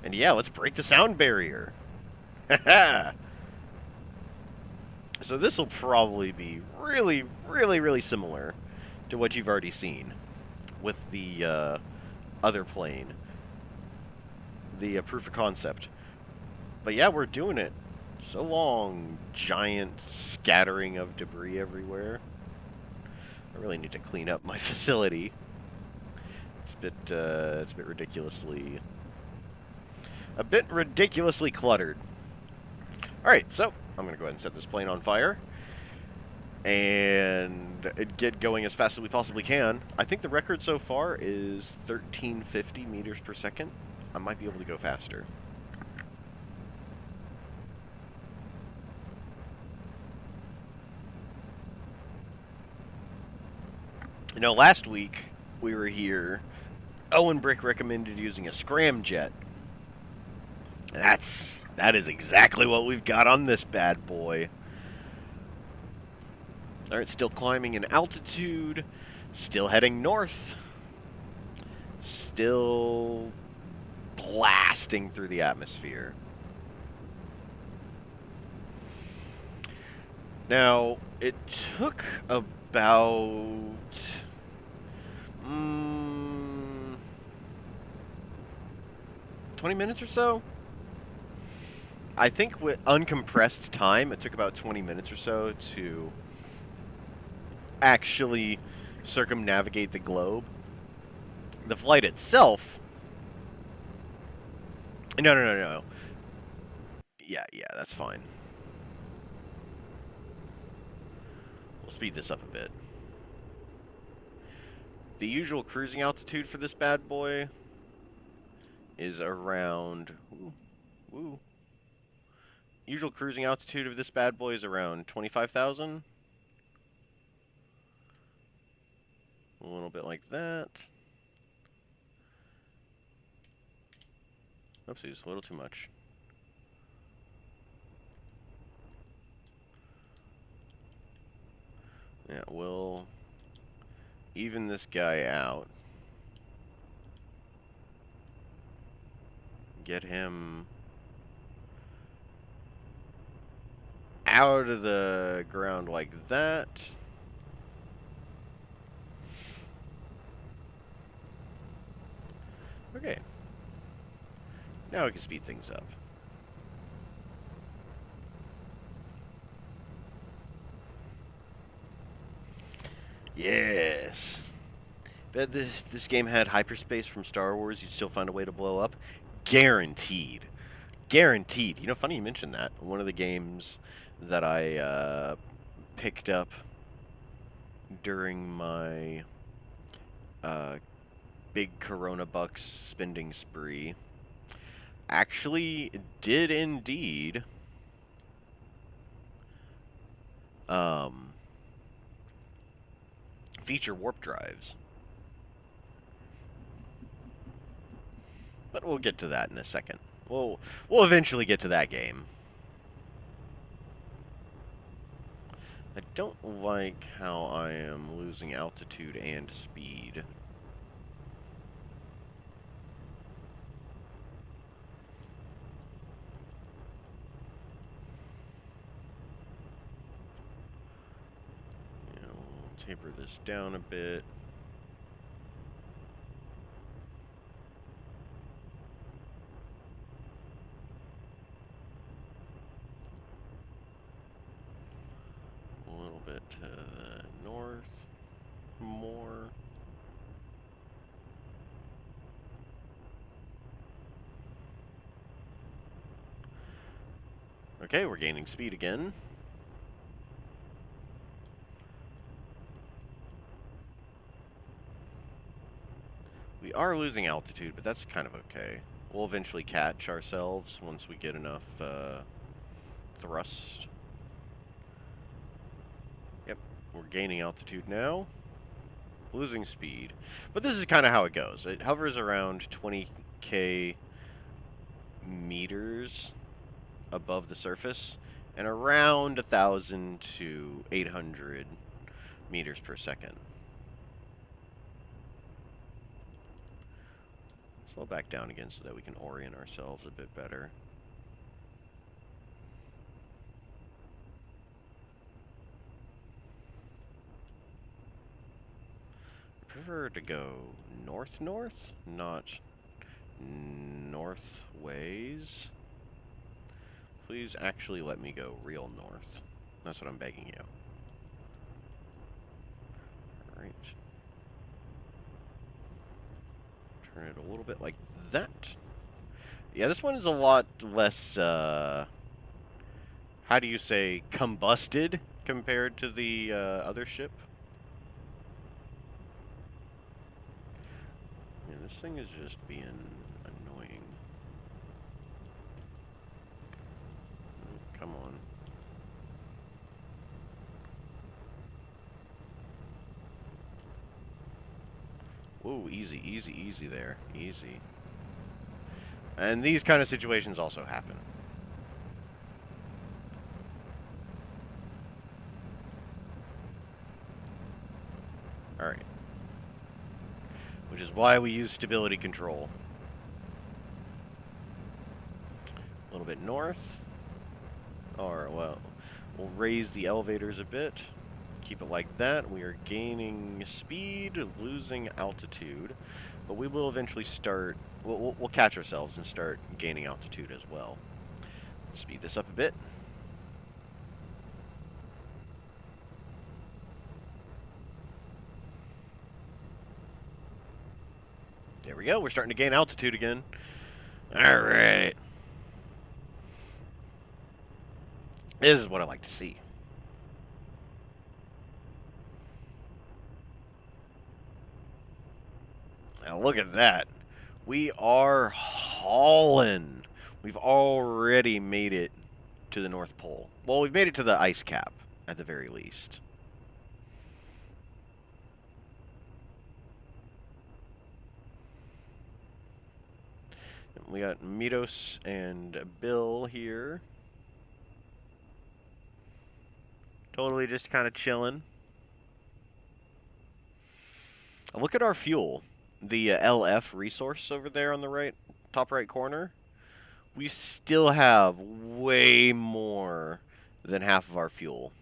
And yeah, let's break the sound barrier. So this will probably be really, really, really similar to what you've already seen with the other plane, the proof of concept. But yeah, we're doing it. So long, giant scattering of debris everywhere. I really need to clean up my facility. It's a bit ridiculously cluttered. Alright, so I'm going to go ahead and set this plane on fire and get going as fast as we possibly can. I think the record so far is 1350 meters per second. I might be able to go faster. You know, last week we were here. Owen Brick recommended using a scramjet. That is exactly what we've got on this bad boy. Alright, still climbing in altitude. Still heading north. Still blasting through the atmosphere. Now, it took about 20 minutes or so. I think with uncompressed time, it took about 20 minutes or so to actually circumnavigate the globe. The flight itself... No. Yeah, that's fine. We'll speed this up a bit. The usual cruising altitude for this bad boy is around... Woo. Usual cruising altitude of this bad boy is around 25,000. A little bit like that. Oopsies, a little too much. Yeah, we'll even this guy out. Get him out of the ground like that. Okay. Now we can speed things up. Yes. Bet if this game had hyperspace from Star Wars, you'd still find a way to blow up. Guaranteed. Guaranteed. You know, funny you mentioned that. One of the games that I picked up during my big Corona Bucks spending spree actually did indeed feature warp drives. But we'll get to that in a second. We'll eventually get to that game. I don't like how I am losing altitude and speed. We'll taper this down a bit. A little bit to the north. More. Okay, we're gaining speed again. We are losing altitude, but that's kind of okay. We'll eventually catch ourselves once we get enough thrust. Yep, we're gaining altitude now. Losing speed. But this is kind of how it goes. It hovers around 20k meters above the surface and around 1,000 to 800 meters per second. Slow back down again so that we can orient ourselves a bit better. I prefer to go north-north, not northways. Please actually let me go real north. That's what I'm begging you. Alright. Turn it a little bit like that. Yeah, this one is a lot less, how do you say, combusted compared to the other ship. Yeah, this thing is just being annoying. Come on. Ooh, easy, easy, easy there. Easy. And these kind of situations also happen. Alright. Which is why we use stability control. A little bit north. Or, well, we'll raise the elevators a bit. Keep it like that. We are gaining speed, losing altitude. But we will eventually start... We'll catch ourselves and start gaining altitude as well. Speed this up a bit. There we go. We're starting to gain altitude again. All right. This is what I like to see. Now look at that. We are hauling. We've already made it to the North Pole. Well, we've made it to the ice cap, at the very least. We got Mitos and Bill here. Totally just kind of chilling. Look at our fuel. The LF resource over there on the right, top right corner. We still have way more than half of our fuel.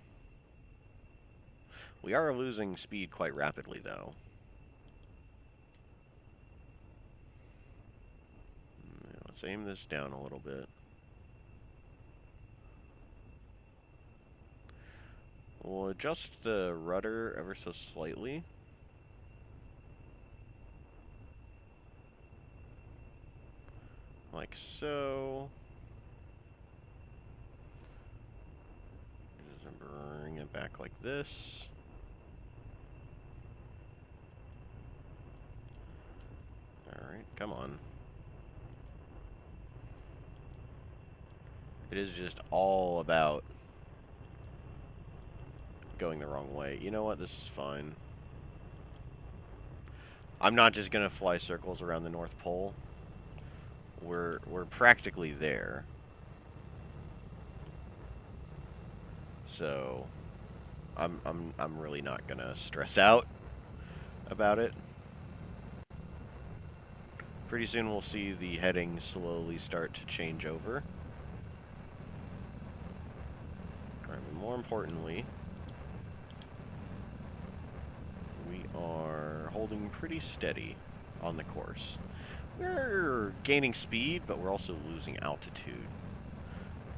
We are losing speed quite rapidly, though. Let's aim this down a little bit. We'll adjust the rudder ever so slightly. Like so. Just bring it back like this. Alright, come on. It is just all about going the wrong way. You know what? This is fine. I'm not just gonna fly circles around the North Pole. We're practically there. So I'm really not gonna stress out about it. Pretty soon we'll see the heading slowly start to change over. Alright, but more importantly, we are holding pretty steady on the course. We're gaining speed, but we're also losing altitude.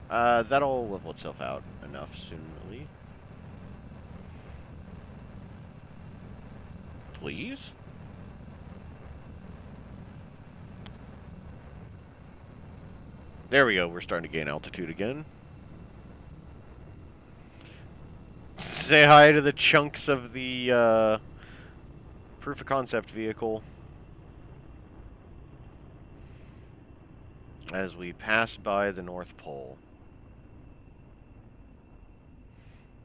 That'll level itself out enough soonly. Please? There we go. We're starting to gain altitude again. Say hi to the chunks of the proof of concept vehicle. As we pass by the North Pole.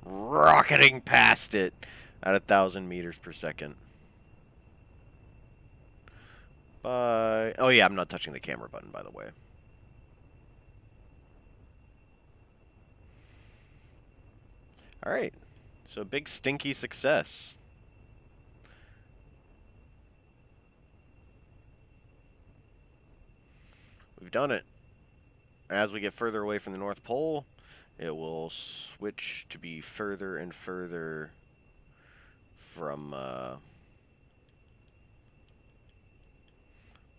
Rocketing past it at 1,000 meters per second. Bye. Oh yeah, I'm not touching the camera button, by the way. Alright. So big stinky success. We've done it. As we get further away from the North Pole, it will switch to be further and further from, what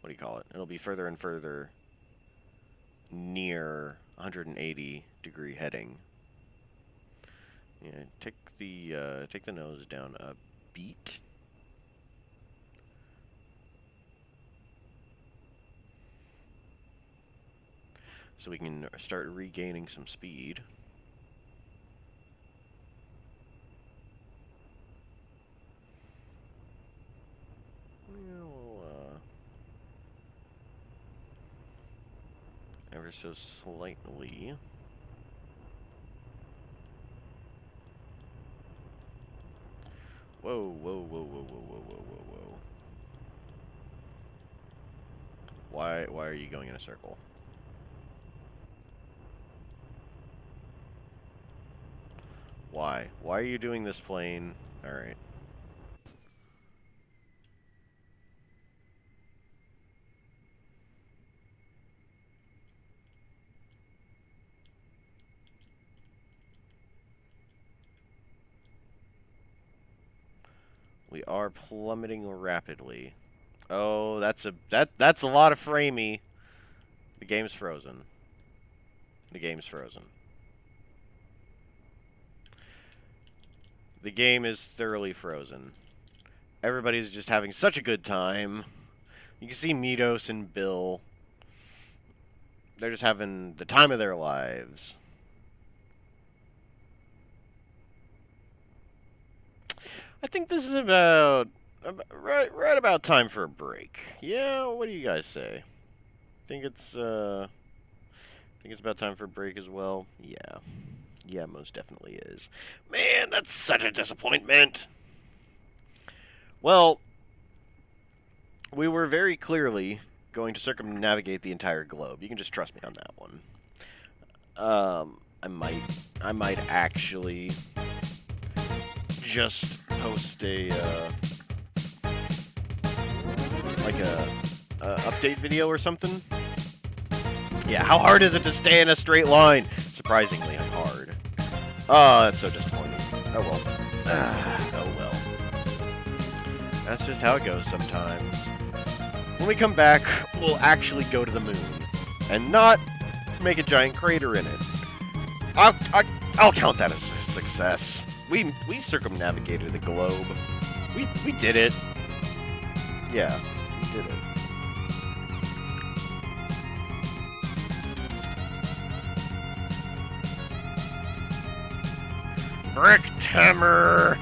do you call it? It'll be further and further near 180 degree heading. Yeah, take the nose down a beat. So we can start regaining some speed. We'll, ever so slightly. Whoa, whoa, whoa, whoa, whoa, whoa, whoa, whoa, whoa. Why are you going in a circle? Why? Why are you doing this plane? Alright. We are plummeting rapidly. Oh, that's a lot of framey. The game's frozen. The game's frozen. The game is thoroughly frozen. Everybody's just having such a good time. You can see Mitos and Bill. They're just having the time of their lives. I think this is about right about time for a break. Yeah, what do you guys say? Think it's about time for a break as well. Yeah. Yeah, most definitely is. Man, that's such a disappointment. Well, we were very clearly going to circumnavigate the entire globe. You can just trust me on that one. I might actually just post a like a update video or something. Yeah, how hard is it to stay in a straight line? Surprisingly hard. Oh, that's so disappointing. Oh well. Oh well. That's just how it goes sometimes. When we come back, we'll actually go to the moon and not make a giant crater in it. I'll count that as a success. We circumnavigated the globe. We did it. Yeah, we did it. Brickhammer!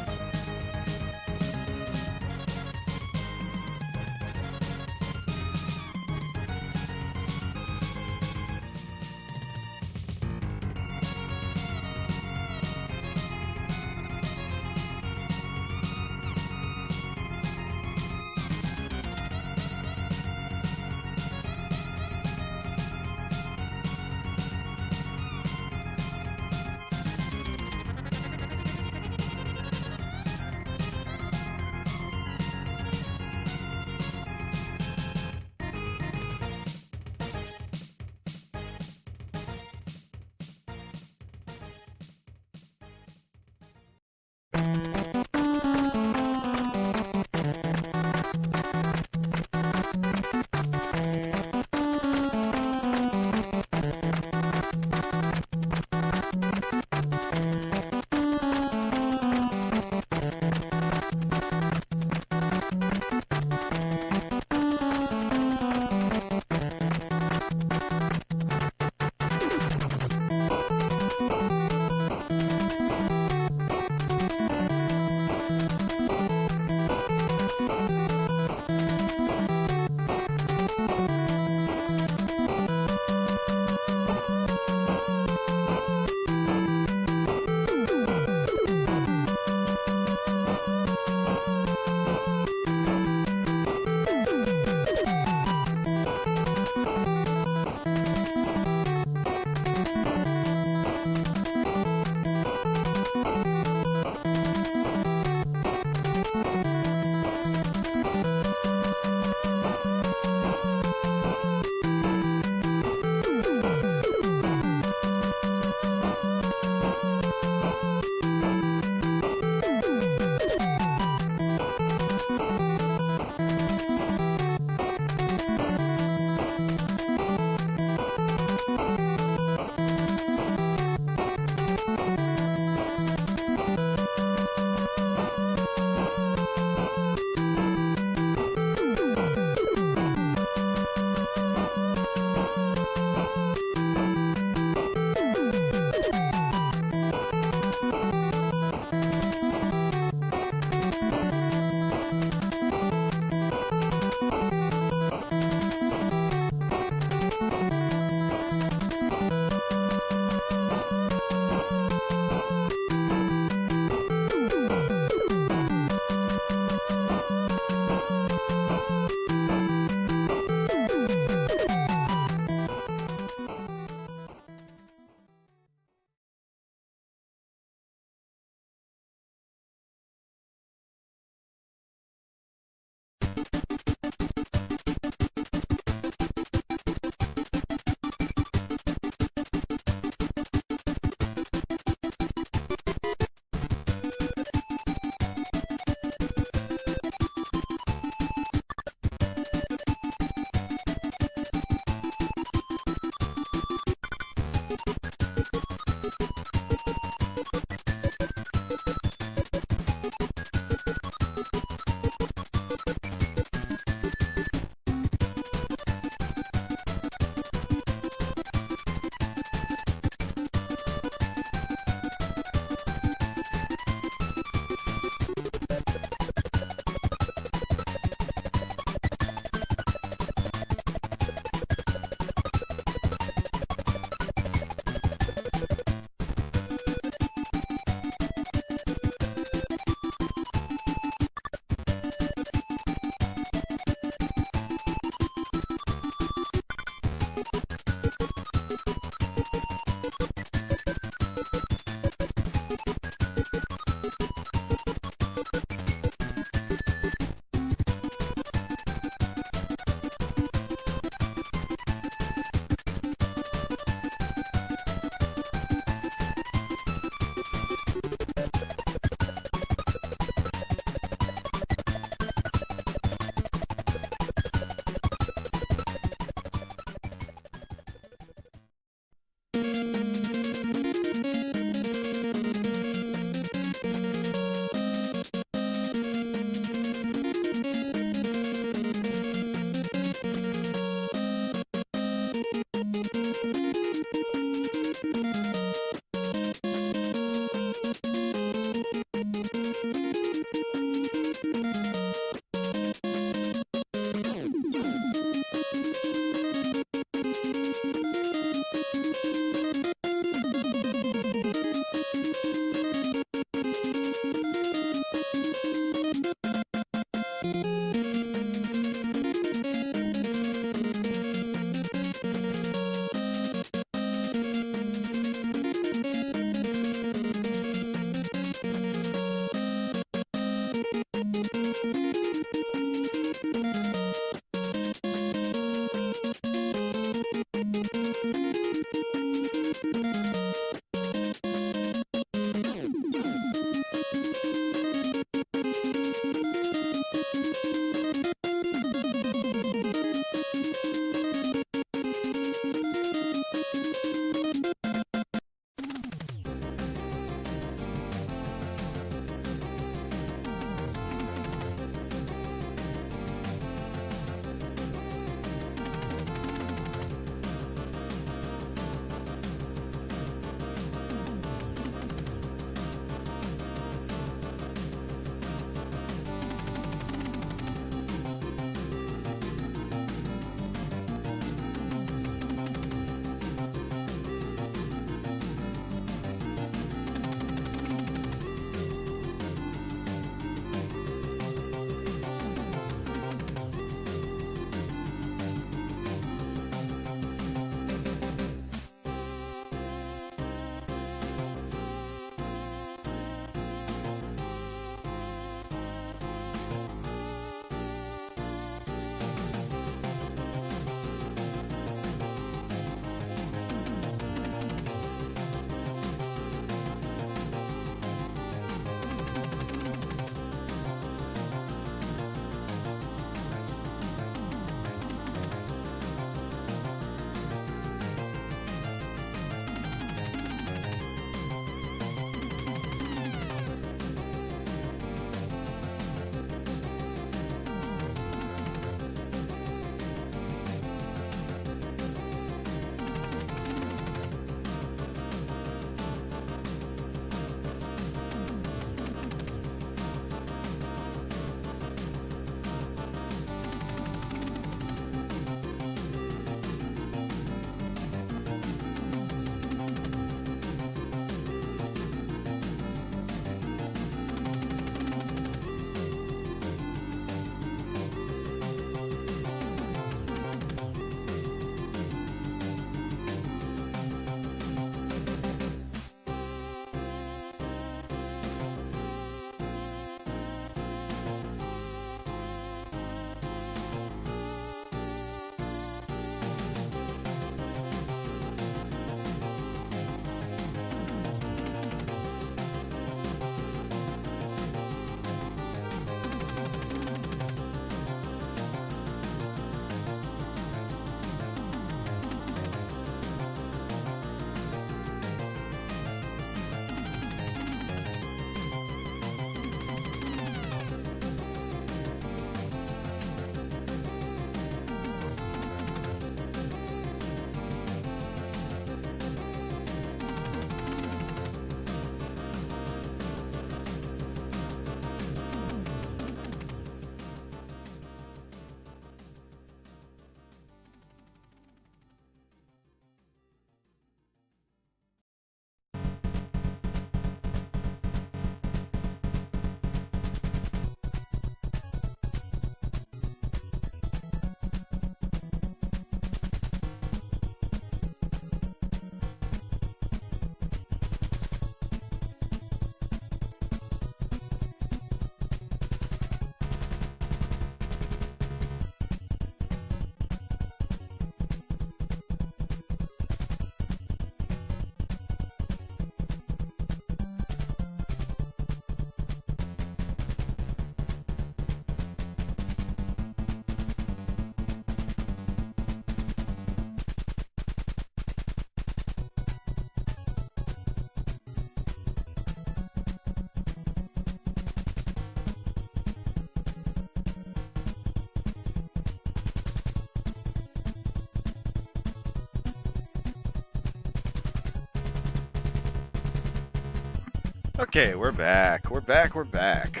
Okay, we're back. We're back. We're back.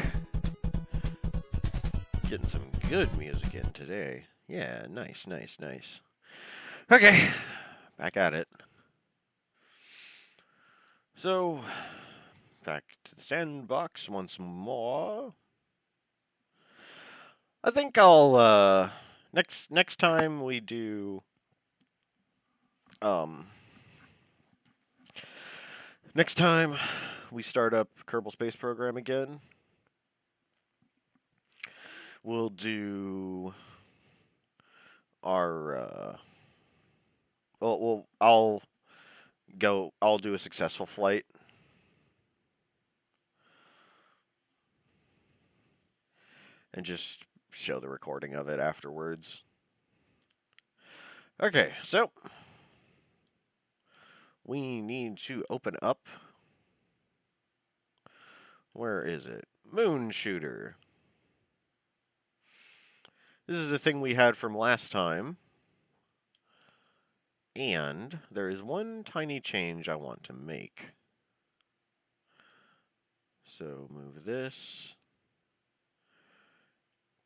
Getting some good music in today. Yeah, nice, nice, nice. Okay, back at it. So, back to the sandbox once more. I think I'll next time we do next time we start up Kerbal Space Program again, we'll do our I'll do a successful flight. And just show the recording of it afterwards. Okay, so we need to open up. Where is it? Moon Shooter. This is the thing we had from last time. And there is one tiny change I want to make. So move this.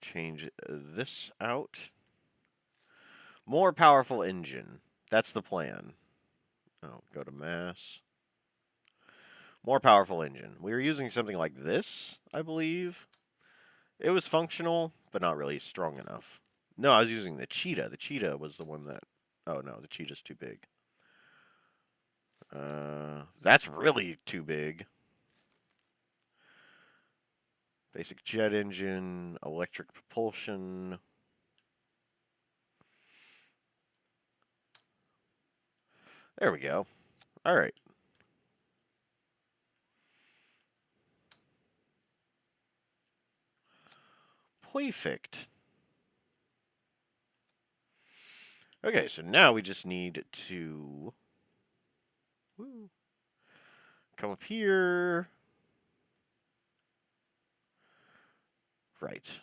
Change this out. More powerful engine. That's the plan. Oh, go to mass. More powerful engine. We were using something like this, I believe. It was functional, but not really strong enough. No, I was using the cheetah. The cheetah was the one that... Oh, no, the cheetah's too big. That's really too big. Basic jet engine, electric propulsion. There we go. All right. Perfect. Okay, so now we just need to come up here. Right.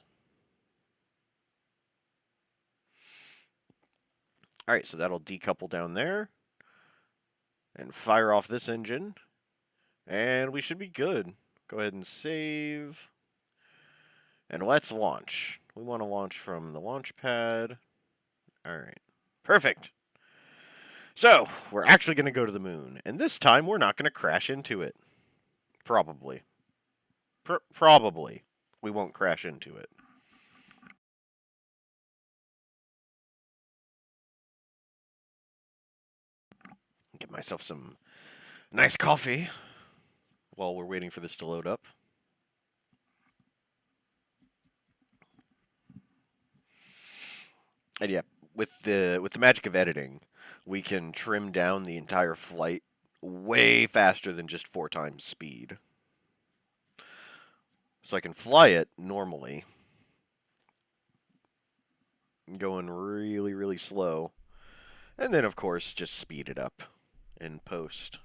All right, so that'll decouple down there and fire off this engine, and we should be good. Go ahead and save, and let's launch. We want to launch from the launch pad. All right, perfect. So, we're actually going to go to the moon, and this time we're not going to crash into it. Probably. Probably. We won't crash into it. Get myself some nice coffee while we're waiting for this to load up. And yeah, with the magic of editing, we can trim down the entire flight way faster than just 4 times speed. So I can fly it normally, going really, really slow, and then of course just speed it up in post.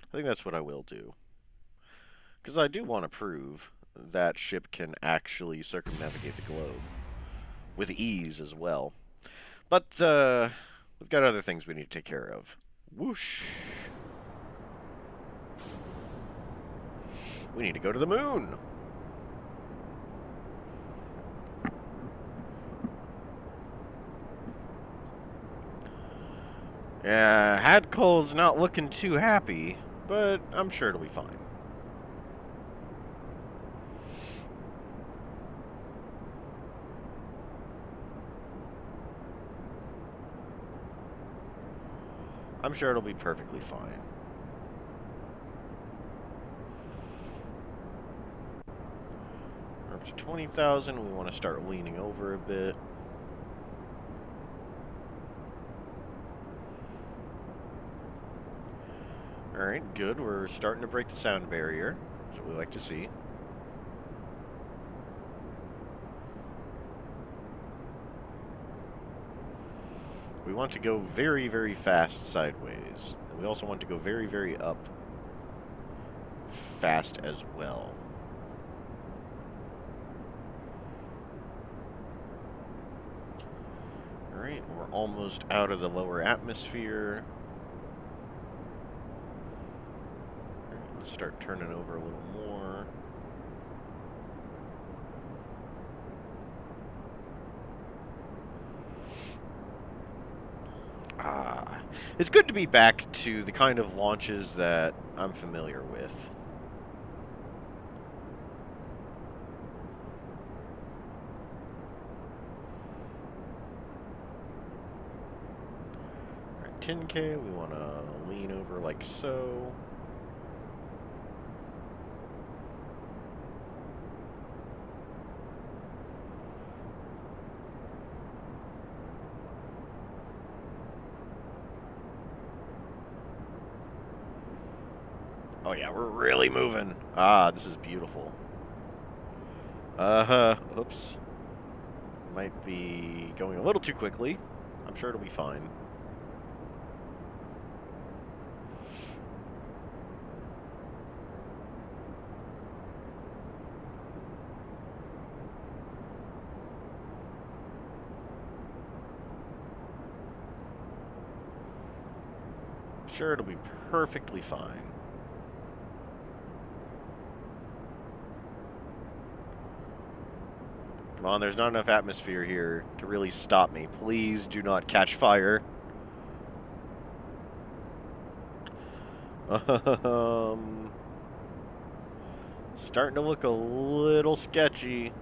I think that's what I will do. Because I do want to prove that ship can actually circumnavigate the globe. With ease as well. But, we've got other things we need to take care of. Whoosh! We need to go to the moon! Yeah, Hadcole's not looking too happy, but I'm sure it'll be fine. I'm sure it'll be perfectly fine. We're up to 20,000. We want to start leaning over a bit. Alright, good. We're starting to break the sound barrier. That's what we like to see. We want to go very, very fast sideways. And we also want to go very, very up fast as well. Alright, we're almost out of the lower atmosphere. Alright, let's start turning over a little more. It's good to be back to the kind of launches that I'm familiar with. Alright, 10K, we want to lean over like so. Oh yeah, we're really moving. Ah, this is beautiful. Oops. Might be going a little too quickly. I'm sure it'll be fine. Sure, it'll be perfectly fine. Come on, there's not enough atmosphere here to really stop me. Please do not catch fire. Starting to look a little sketchy.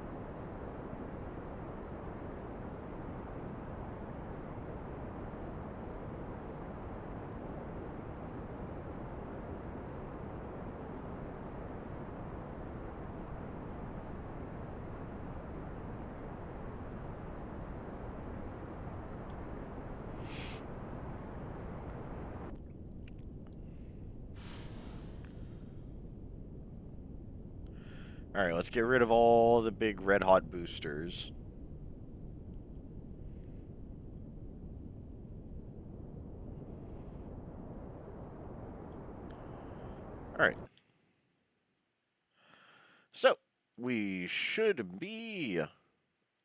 Alright, let's get rid of all the big red hot boosters. Alright. So, we should be...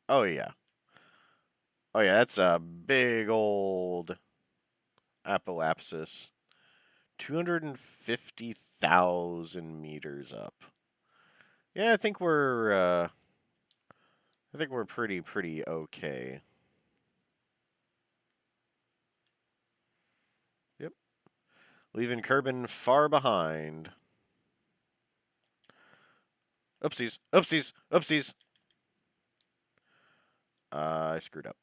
Oh, yeah. Oh, yeah, that's a big old apoapsis. 250,000 meters up. Yeah, I think we're pretty okay. Yep. Leaving Kerbal far behind. Oopsies, oopsies, oopsies. I screwed up.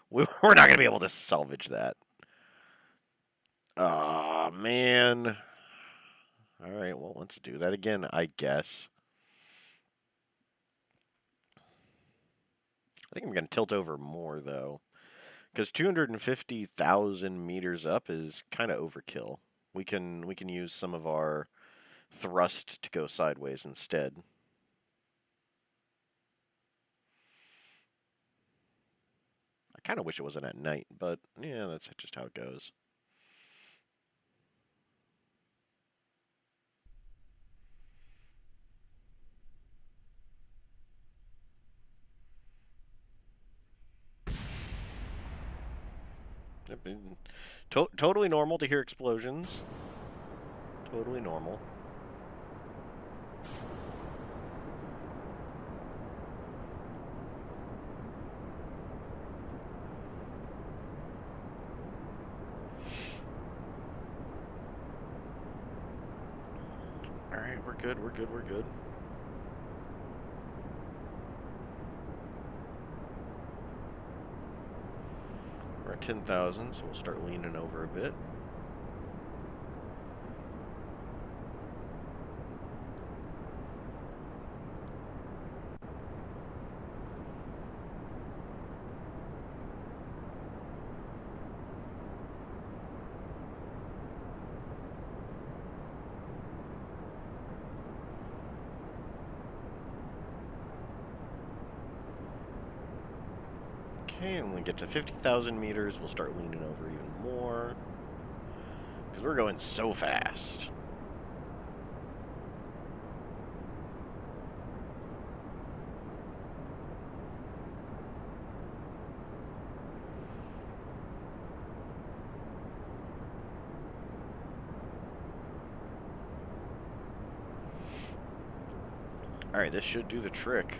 We're not going to be able to salvage that. Aw, man. Alright, well, let's do that again, I guess. I think I'm going to tilt over more, though. Because 250,000 meters up is kind of overkill. We can use some of our thrust to go sideways instead. I kind of wish it wasn't at night, but yeah, that's just how it goes. Totally normal to hear explosions. Totally normal. Alright, we're good, we're good, we're good. We're at 10,000, so we'll start leaning over a bit. Okay, and when we get to 50,000 meters, we'll start leaning over even more. Because we're going so fast. Alright, this should do the trick.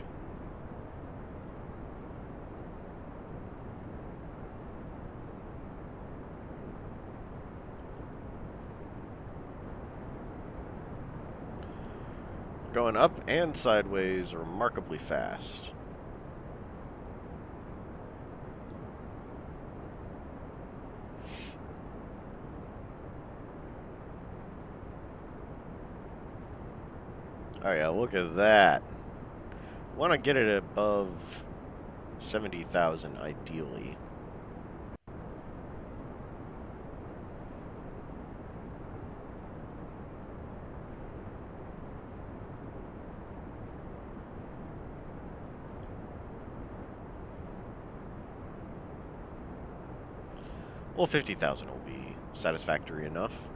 Going up and sideways remarkably fast. Oh yeah, look at that. Want to get it above 70,000 ideally. Well, 50,000 will be satisfactory enough.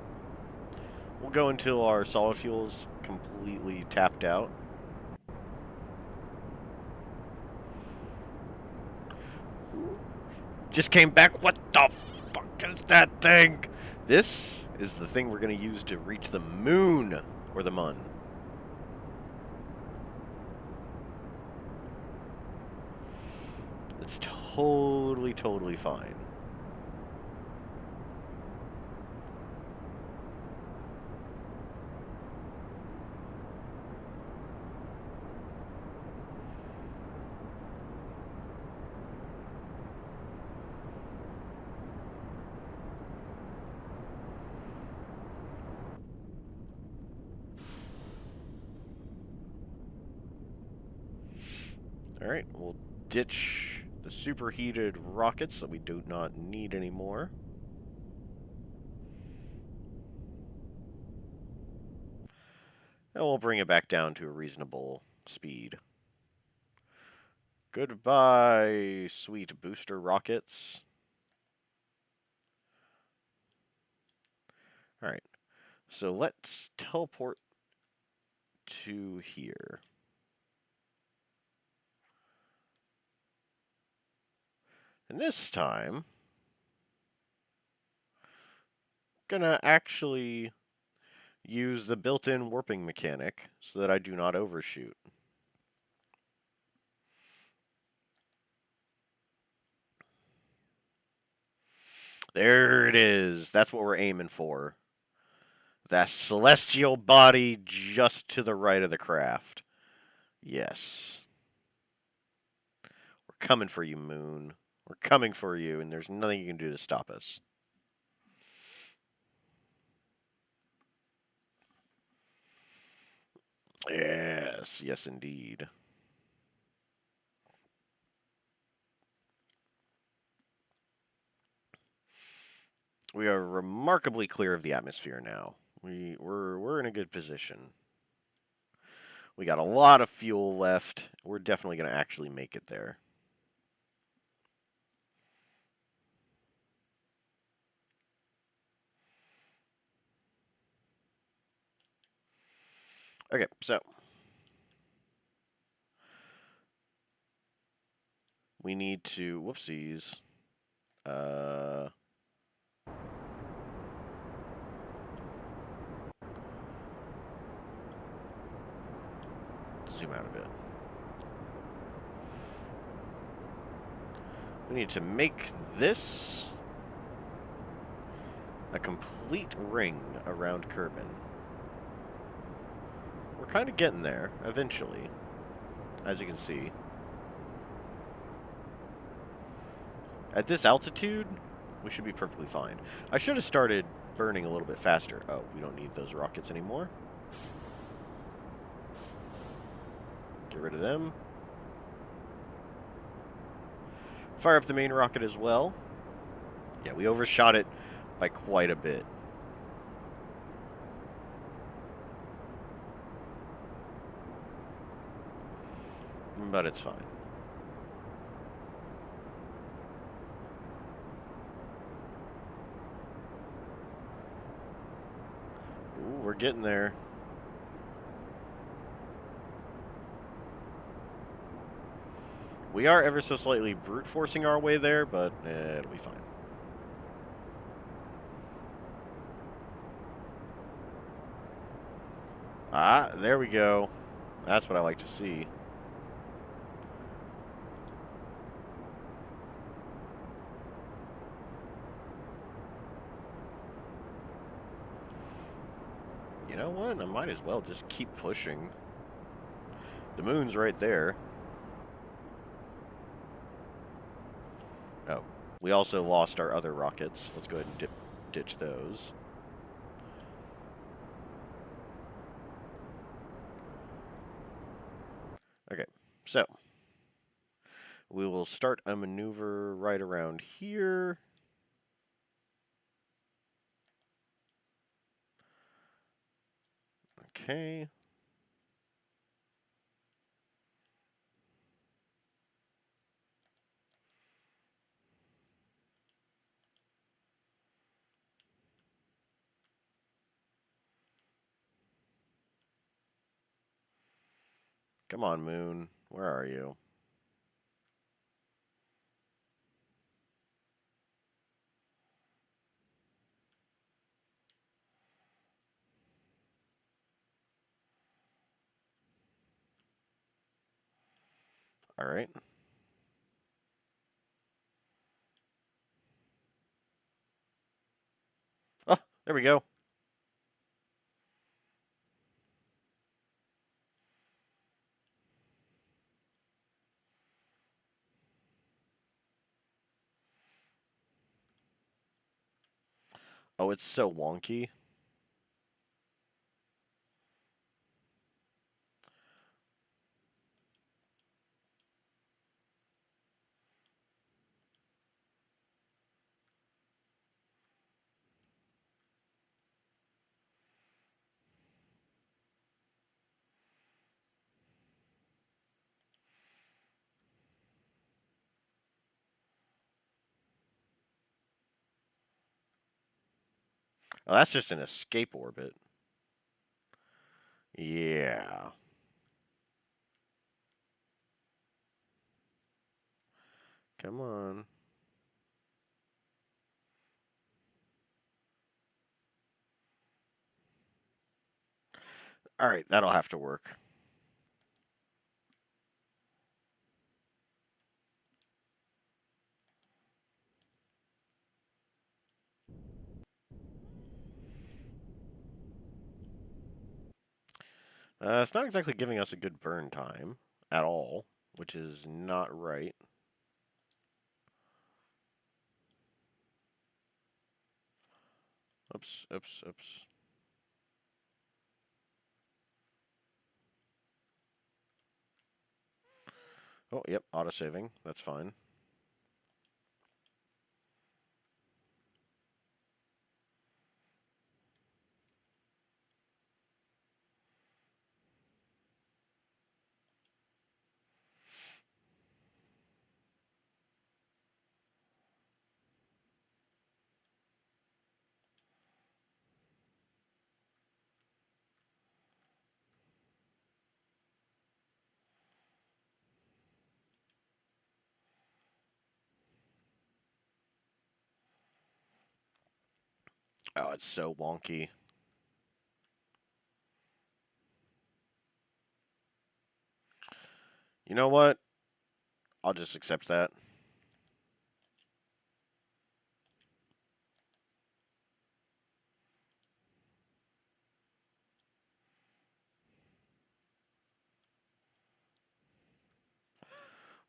We'll go until our solid fuel's completely tapped out. Just came back. What the fuck is that thing? This is the thing we're going to use to reach the moon, or the mun. It's totally fine. Alright, we'll ditch the superheated rockets that we do not need anymore. And we'll bring it back down to a reasonable speed. Goodbye, sweet booster rockets. Alright, so let's teleport to here. And this time, gonna actually use the built-in warping mechanic so that I do not overshoot. There it is. That's what we're aiming for. That celestial body just to the right of the craft. Yes. We're coming for you, Moon. We're coming for you, and there's nothing you can do to stop us. Yes, yes indeed. We are remarkably clear of the atmosphere now. We're in a good position. We got a lot of fuel left. We're definitely going to actually make it there. Okay, so we need to, whoopsies, zoom out a bit. We need to make this a complete ring around Kerbal. We're kind of getting there, eventually, as you can see. At this altitude, we should be perfectly fine. I should have started burning a little bit faster. Oh, we don't need those rockets anymore. Get rid of them. Fire up the main rocket as well. Yeah, we overshot it by quite a bit. But it's fine. Ooh, we're getting there. We are ever so slightly brute forcing our way there, but it'll be fine. Ah, there we go. That's what I like to see. You know what? I might as well just keep pushing. The moon's right there. Oh, we also lost our other rockets. Let's go ahead and ditch those. Okay, so we will start a maneuver right around here. Okay. Come on, moon. Where are you? All right. Oh, there we go. Oh, it's so wonky. Oh, that's just an escape orbit. Yeah. Come on. All right, that'll have to work. It's not exactly giving us a good burn time at all, which is not right. Oops, oops, oops. Oh, yep, auto-saving. That's fine. Oh, it's so wonky. You know what? I'll just accept that.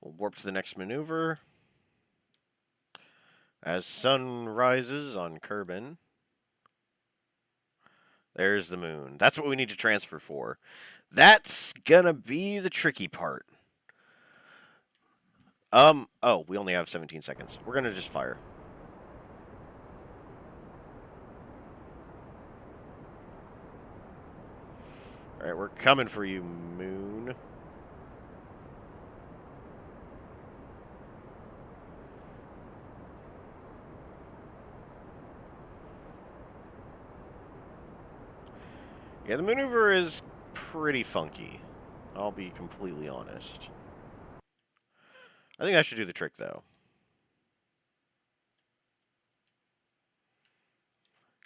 We'll warp to the next maneuver. As sun rises on Kerbin, there's the moon. That's what we need to transfer for. That's gonna be the tricky part. Oh, we only have 17 seconds. We're gonna just fire. All right, we're coming for you, moon. Yeah, the maneuver is pretty funky. I'll be completely honest. I think I should do the trick, though.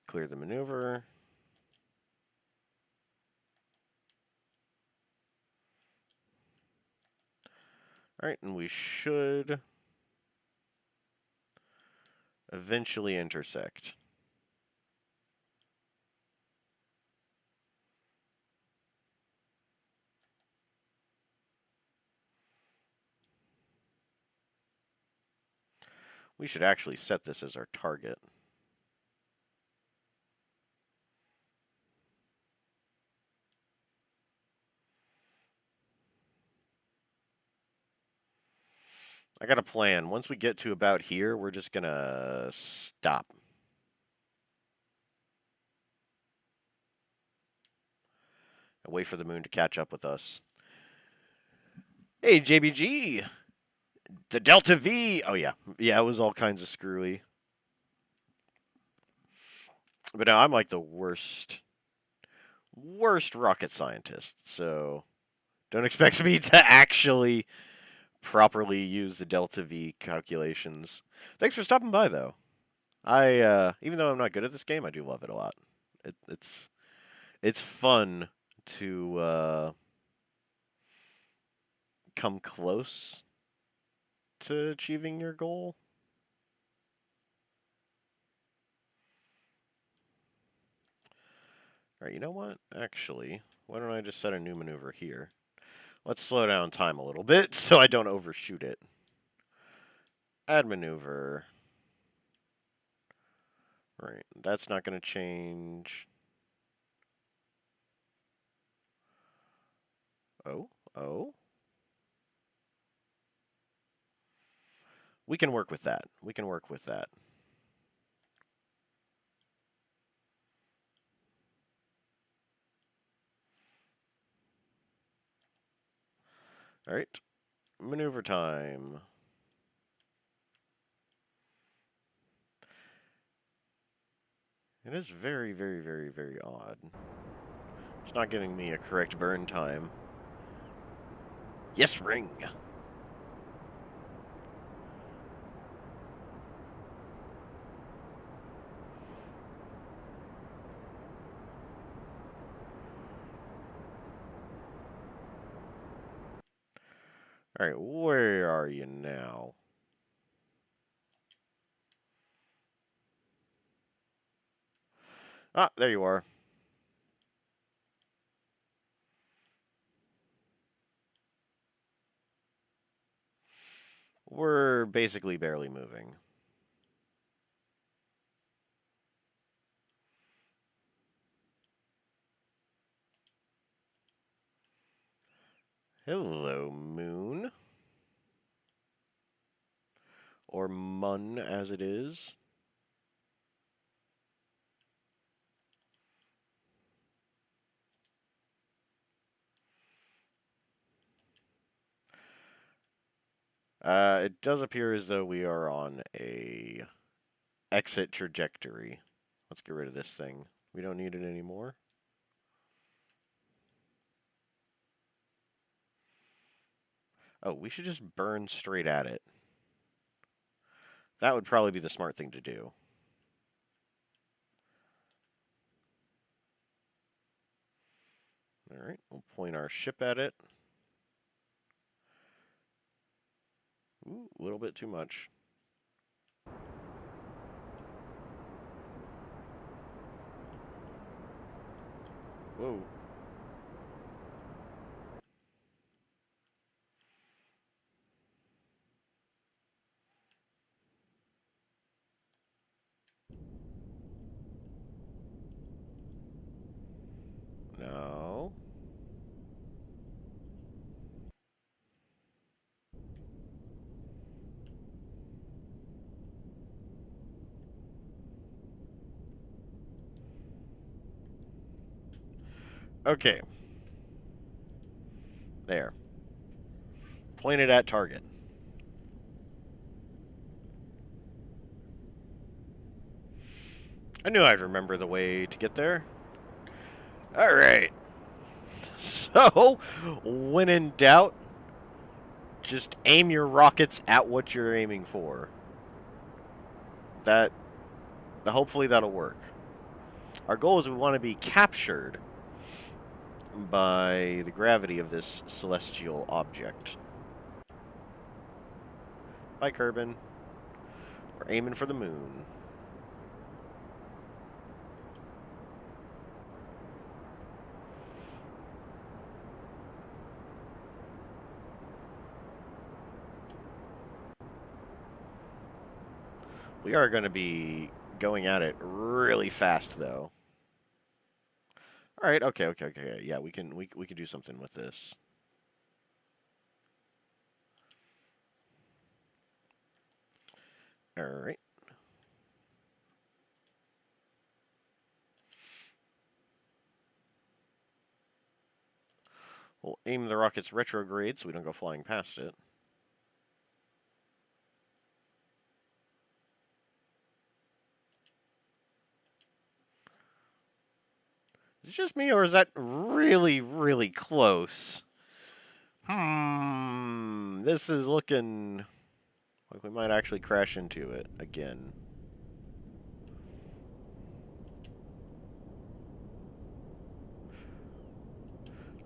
Clear the maneuver. Alright, and we should eventually intersect. We should actually set this as our target. I got a plan. Once we get to about here, we're just going to stop. And wait for the moon to catch up with us. Hey, JBG! The Delta V! Oh, yeah. Yeah, it was all kinds of screwy. But now I'm like the worst rocket scientist. So don't expect me to actually properly use the Delta V calculations. Thanks for stopping by, though. Even though I'm not good at this game, I do love it a lot. It's fun to come close to achieving your goal. All right, you know what? Actually, why don't I just set a new maneuver here? Let's slow down time a little bit so I don't overshoot it. Add maneuver. Right, that's not going to change. Oh. We can work with that. We can work with that. All right, maneuver time. It is very, very, very, very odd. It's not giving me a correct burn time. Yes, ring! Alright, where are you now? Ah, there you are. We're basically barely moving. Hello, moon. Or mun, as it is. It does appear as though we are on a exit trajectory. Let's get rid of this thing. We don't need it anymore. Oh, we should just burn straight at it. That would probably be the smart thing to do. Alright, we'll point our ship at it. Ooh, a little bit too much. Whoa. No. Okay. There. Pointed at target. I knew I'd remember the way to get there. Alright. So, when in doubt, just aim your rockets at what you're aiming for. Hopefully that'll work. Our goal is we want to be captured by the gravity of this celestial object. Bye, Kerbin. We're aiming for the moon. We are going to be going at it really fast, though. All right. Okay. Yeah, we can do something with this. All right. We'll aim the rockets retrograde so we don't go flying past it. Is it just me, or is that really, really close? This is looking like we might actually crash into it again.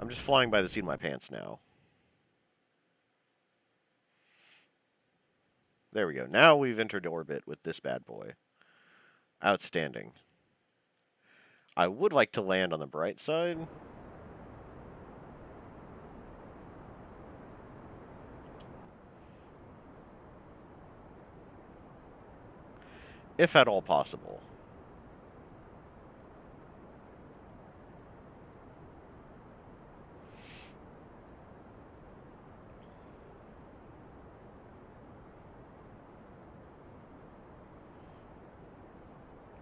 I'm just flying by the seat of my pants now. There we go. Now we've entered orbit with this bad boy. Outstanding. I would like to land on the bright side. If at all possible.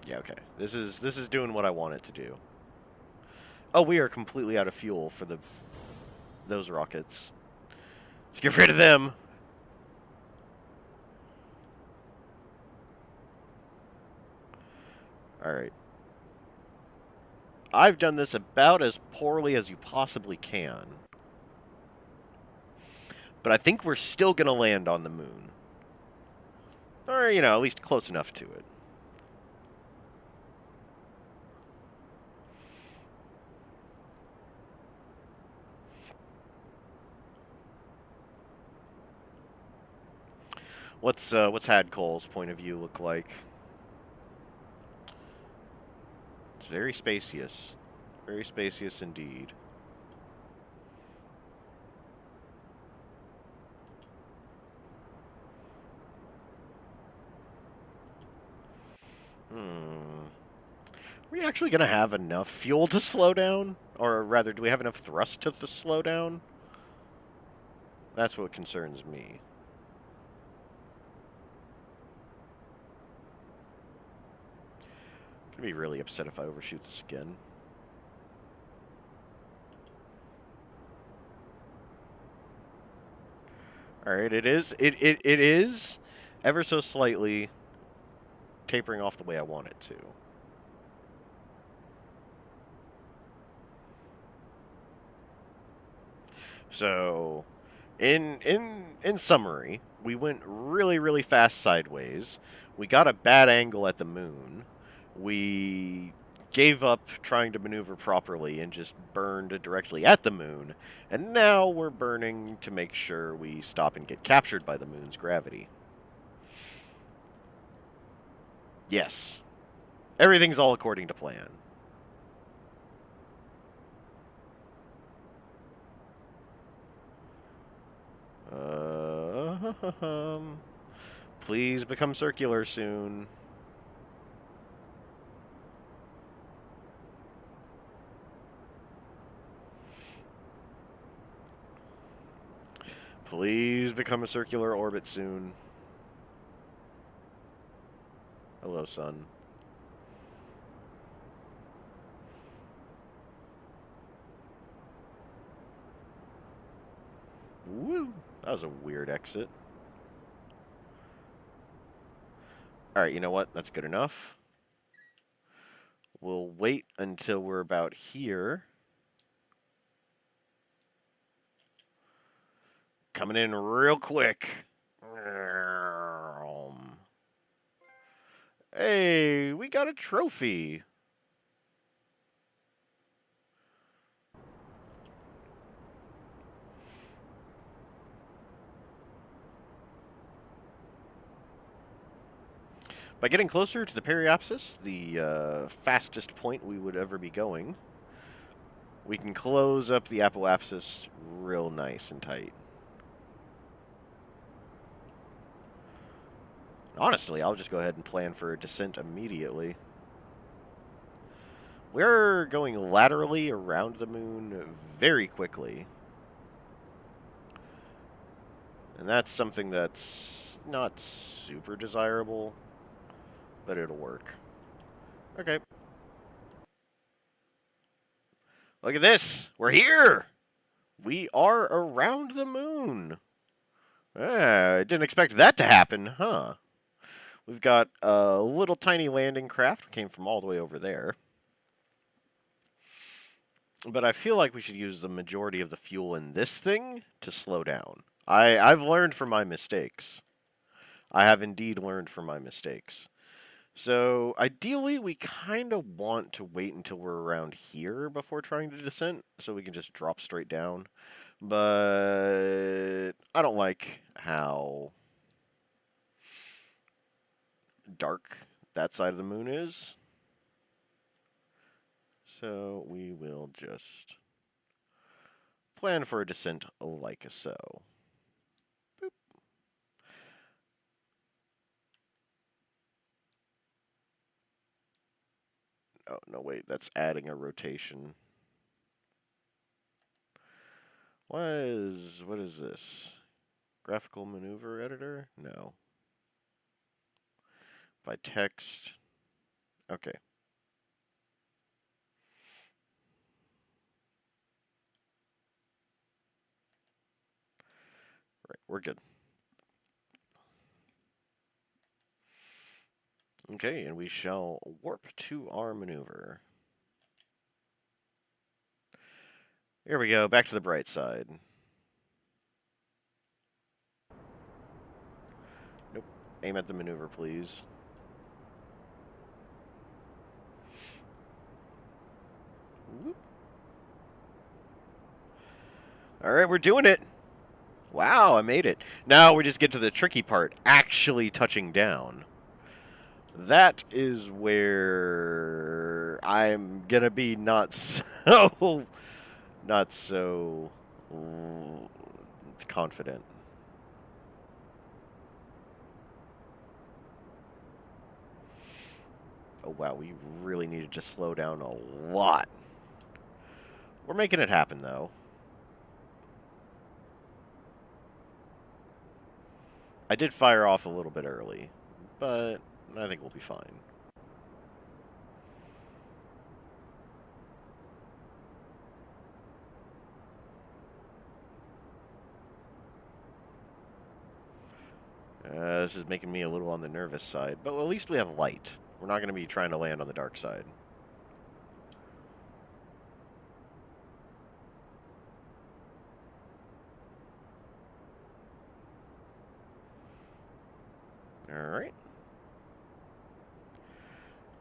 Yeah, okay. This is doing what I want it to do. Oh, we are completely out of fuel for those rockets. Let's get rid of them. All right. I've done this about as poorly as you possibly can. But I think we're still going to land on the moon. Or, you know, at least close enough to it. What's Hadcole's point of view look like? It's very spacious. Very spacious indeed. Are we actually going to have enough fuel to slow down? Or rather, do we have enough thrust to slow down? That's what concerns me. I'm going to be really upset if I overshoot this again. Alright, it is ever so slightly tapering off the way I want it to. So, in summary, we went really, really fast sideways. We got a bad angle at the moon. We gave up trying to maneuver properly and just burned directly at the moon. And now we're burning to make sure we stop and get captured by the moon's gravity. Yes. Everything's all according to plan. Please become circular soon. Please become a circular orbit soon. Hello, sun. Woo! That was a weird exit. Alright, you know what? That's good enough. We'll wait until we're about here. Coming in real quick. Hey, we got a trophy. By getting closer to the periapsis, the fastest point we would ever be going, we can close up the apoapsis real nice and tight. Honestly, I'll just go ahead and plan for a descent immediately. We're going laterally around the moon very quickly. And that's something that's not super desirable, but it'll work. Okay. Look at this! We're here! We are around the moon! I didn't expect that to happen, huh? We've got a little tiny landing craft. Came from all the way over there. But I feel like we should use the majority of the fuel in this thing to slow down. I've learned from my mistakes. I have indeed learned from my mistakes. So, ideally, we kind of want to wait until we're around here before trying to descent, so we can just drop straight down. But I don't like how dark that side of the moon is. So, we will just plan for a descent like so. Boop. Oh, no, wait, that's adding a rotation. What is this? Graphical maneuver editor? No. By text. Okay. Right, we're good. Okay, and we shall warp to our maneuver. Here we go, back to the bright side. Nope. Aim at the maneuver, please. Whoop. Alright, we're doing it! Wow, I made it. Now we just get to the tricky part, actually touching down. That is where I'm gonna be not so confident. Oh wow, we really needed to slow down a lot. We're making it happen though. I did fire off a little bit early, but I think we'll be fine. This is making me a little on the nervous side, but at least we have light. We're not going to be trying to land on the dark side. Alright.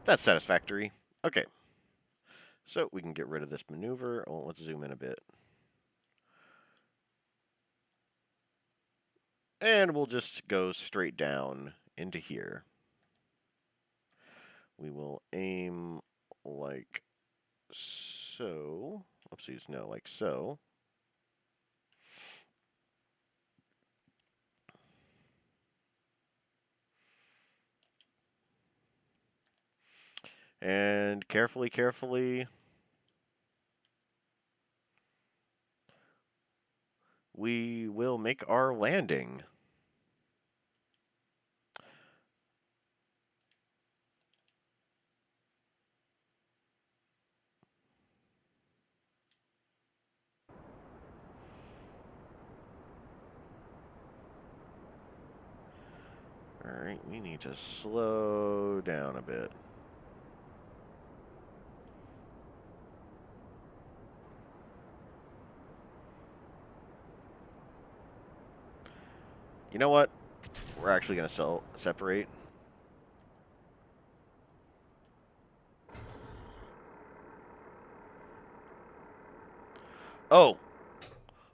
That's satisfactory. Okay. So we can get rid of this maneuver. Oh, let's zoom in a bit. And we'll just go straight down into here. We will aim like so. Oopsies, no, like so. And carefully, we will make our landing. Alright, we need to slow down a bit. You know what? We're actually going to separate. Oh.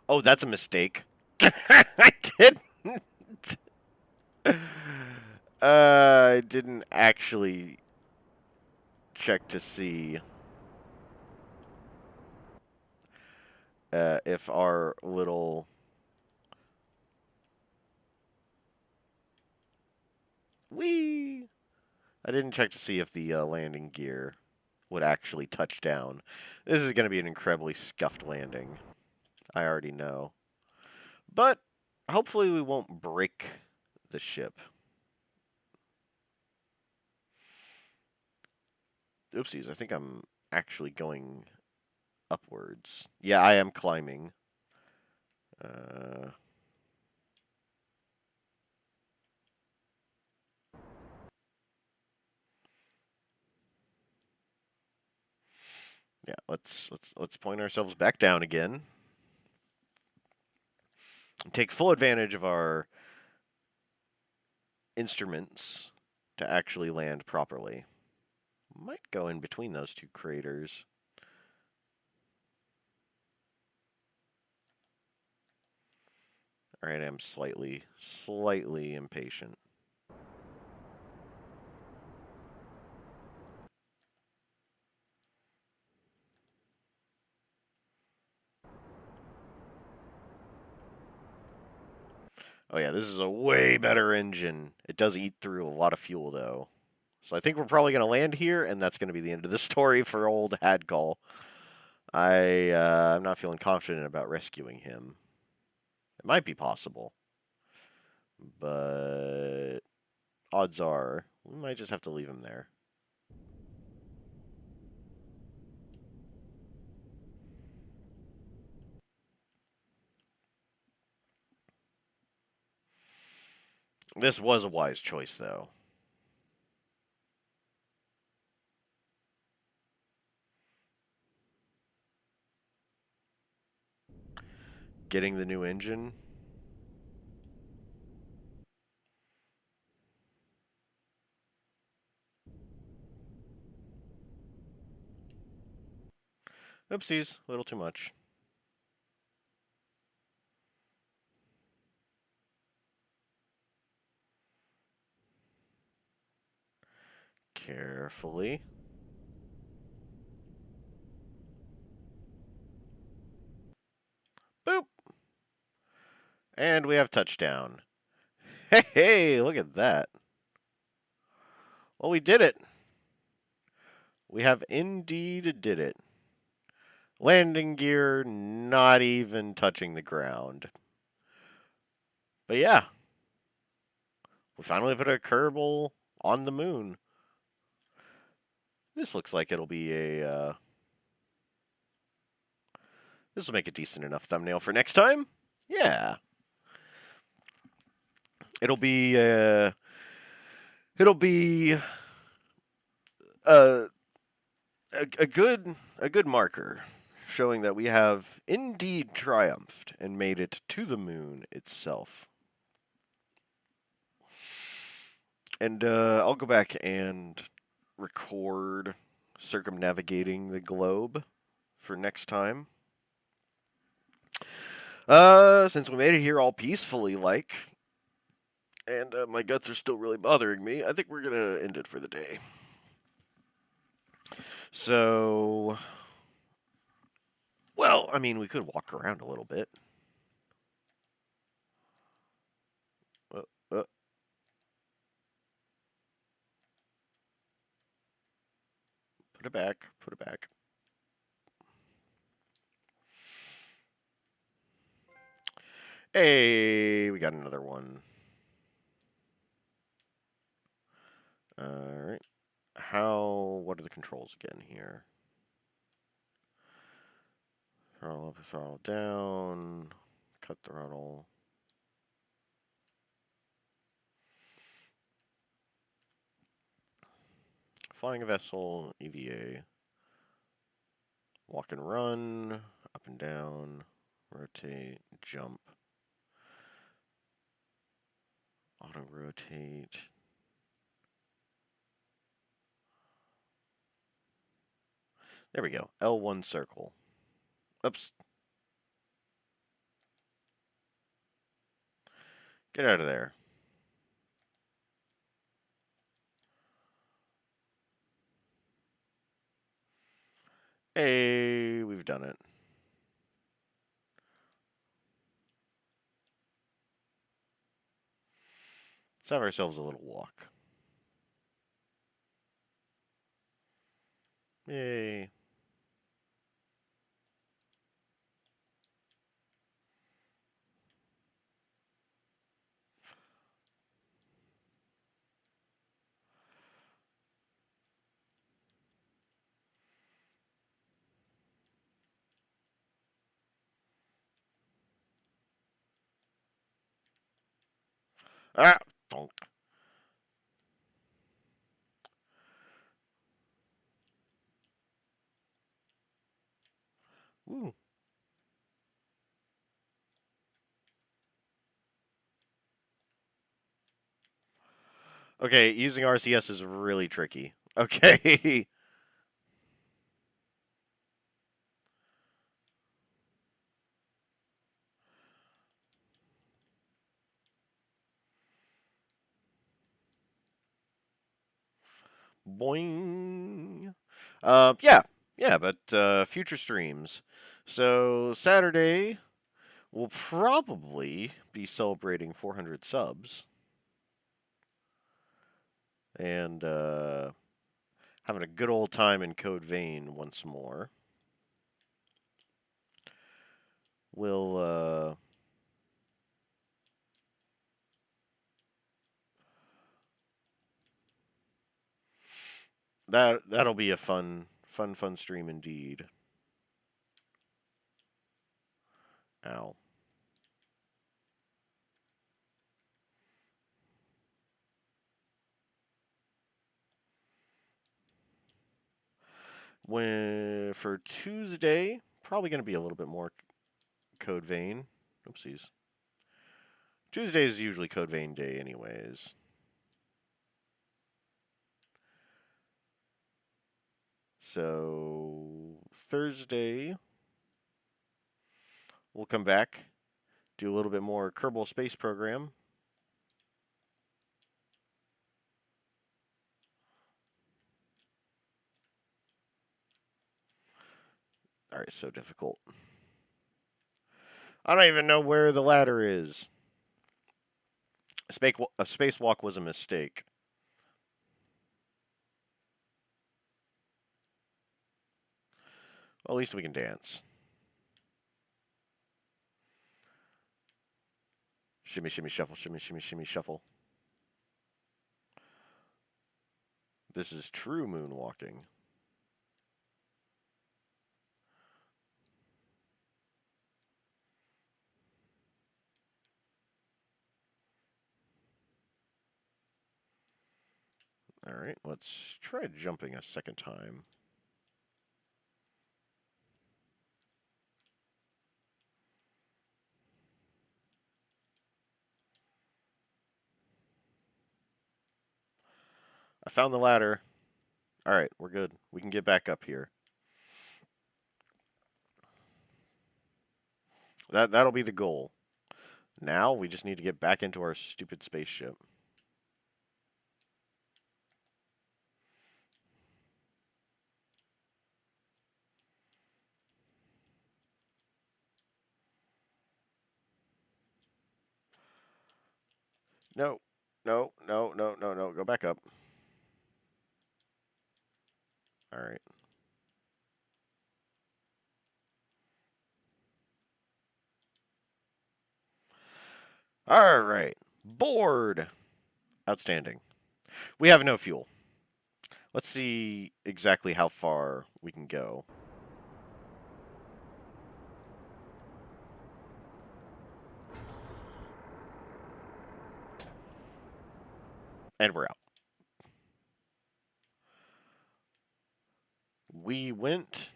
Oh, that's a mistake. I didn't. I didn't actually check to see if our little... Whee! I didn't check to see if the landing gear would actually touch down. This is going to be an incredibly scuffed landing. I already know. But hopefully we won't break the ship. Oopsies, I think I'm actually going upwards. Yeah, I am climbing. Uh, yeah, let's point ourselves back down again. Take full advantage of our instruments to actually land properly. Might go in between those two craters. Alright, I'm slightly impatient. Oh yeah, this is a way better engine. It does eat through a lot of fuel, though. So I think we're probably going to land here, and that's going to be the end of the story for old Hadcall. I'm not feeling confident about rescuing him. It might be possible, but odds are we might just have to leave him there. This was a wise choice, though. Getting the new engine. Oopsies, a little too much. Carefully. Boop! And we have touchdown. Hey, hey, look at that. Well, we did it. We have indeed did it. Landing gear not even touching the ground. But yeah, we finally put a Kerbal on the moon. This looks like it'll be a... this will make a decent enough thumbnail for next time. Yeah. It'll be... it'll be... Uh, a good marker showing that we have indeed triumphed and made it to the moon itself. And I'll go back and record circumnavigating the globe for next time. Since we made it here all peacefully, and my guts are still really bothering me, I think we're gonna end it for the day. So, well, I mean, we could walk around a little bit. Uh, uh, put it back. Put it back. Hey, we got another one. Alright. What are the controls again here? Throttle up, throttle down. Cut throttle. Flying a vessel, EVA. Walk and run. Up and down. Rotate. Jump. Auto rotate. There we go. L1 circle. Oops. Get out of there. Hey, we've done it. Let's have ourselves a little walk. Yay. Ah! Donk. Ooh. Okay, using RCS is really tricky. Okay. Boing. Yeah. Yeah, but future streams. So, Saturday, we'll probably be celebrating 400 subs. And having a good old time in Code Vein once more. We'll that'll be a fun stream indeed. Ow. When for Tuesday, probably going to be a little bit more Code Vein. Oopsies. Tuesday is usually Code Vein day, anyways. So Thursday, we'll come back, do a little bit more Kerbal Space Program. All right, so difficult. I don't even know where the ladder is. A spacewalk was a mistake. Well, at least we can dance. Shimmy, shimmy, shuffle, shimmy, shimmy, shimmy, shuffle. This is true moonwalking. All right, let's try jumping a second time. I found the ladder. All right, we're good. We can get back up here. That'll be the goal. Now we just need to get back into our stupid spaceship. No, no, no, no, no, no. Go back up. All right. All right. Board. Outstanding. We have no fuel. Let's see exactly how far we can go. And we're out. We went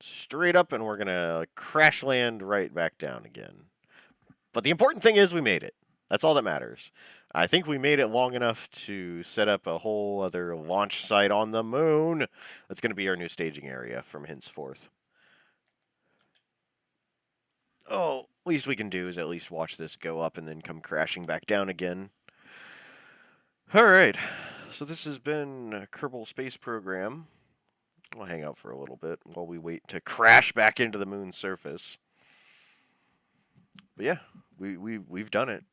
straight up and we're going to crash land right back down again. But the important thing is we made it. That's all that matters. I think we made it long enough to set up a whole other launch site on the moon. That's going to be our new staging area from henceforth. Oh, least we can do is at least watch this go up and then come crashing back down again. All right. So this has been Kerbal Space Program. We'll hang out for a little bit while we wait to crash back into the moon's surface. But yeah, we've done it.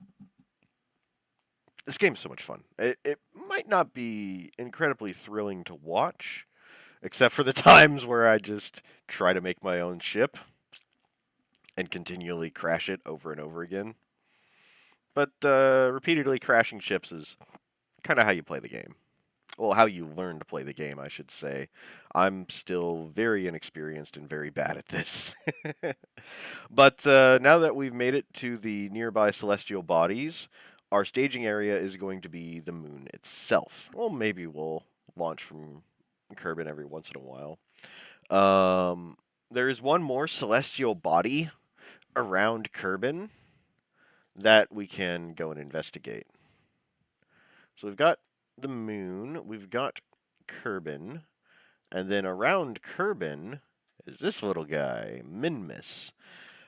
This game's so much fun. It might not be incredibly thrilling to watch, except for the times where I just try to make my own ship and continually crash it over and over again. But repeatedly crashing ships is kind of how you play the game. Well, how you learn to play the game, I should say. I'm still very inexperienced and very bad at this. But now that we've made it to the nearby celestial bodies, our staging area is going to be the moon itself. Well, maybe we'll launch from Kerbin every once in a while. There is one more celestial body around Kerbin that we can go and investigate. So we've got the moon, we've got Kerbin, and then around Kerbin is this little guy, Minmus.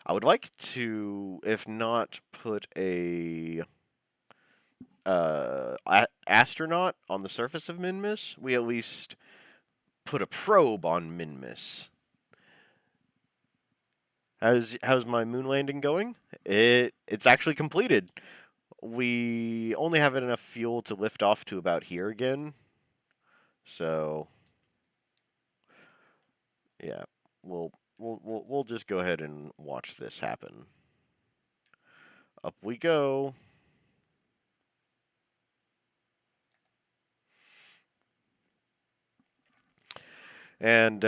I would like to, if not put a astronaut on the surface of Minmus, we at least put a probe on Minmus. How's my moon landing going? It's actually completed. We only have enough fuel to lift off to about here again. So yeah, we'll just go ahead and watch this happen. Up we go. And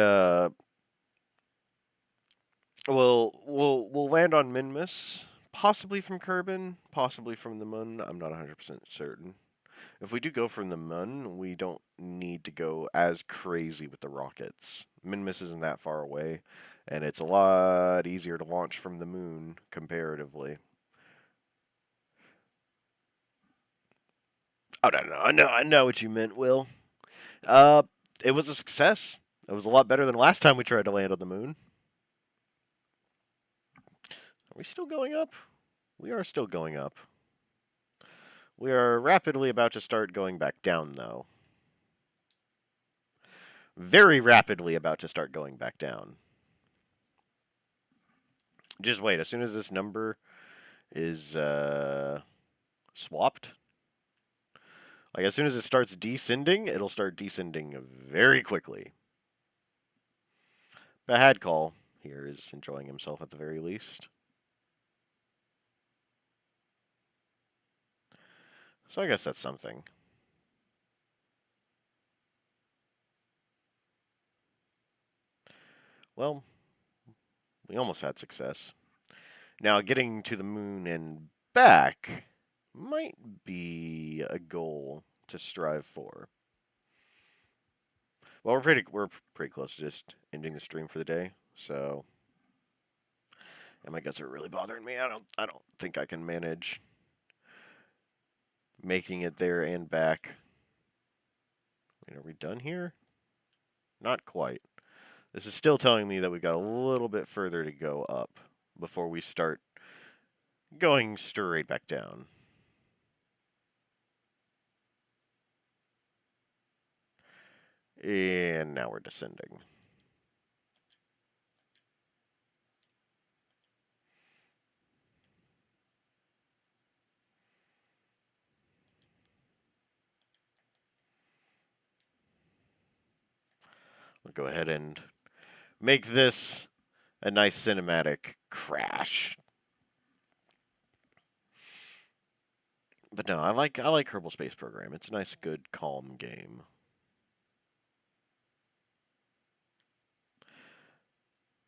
we'll land on Minmus, possibly from Kerbin, possibly from the Mun. I'm not 100% certain. If we do go from the Mun, we don't need to go as crazy with the rockets. Minmus isn't that far away, and it's a lot easier to launch from the moon comparatively. Oh no, I know what you meant, Will. Uh, it was a success. It was a lot better than last time we tried to land on the moon. Are we still going up? We are still going up. We are rapidly about to start going back down, though. Very rapidly about to start going back down. Just wait. As soon as this number is swapped, like as soon as it starts descending, it'll start descending very quickly. Bad call here is enjoying himself at the very least. So I guess that's something. Well, we almost had success. Now, getting to the moon and back might be a goal to strive for. Well, we're pretty close to just ending the stream for the day. So, and my guts are really bothering me. I don't think I can manage making it there and back. Wait, are we done here? Not quite. This is still telling me that we've got a little bit further to go up before we start going straight back down. And now we're descending. We'll go ahead and make this a nice cinematic crash. But no, I like Kerbal Space Program. It's a nice, good, calm game.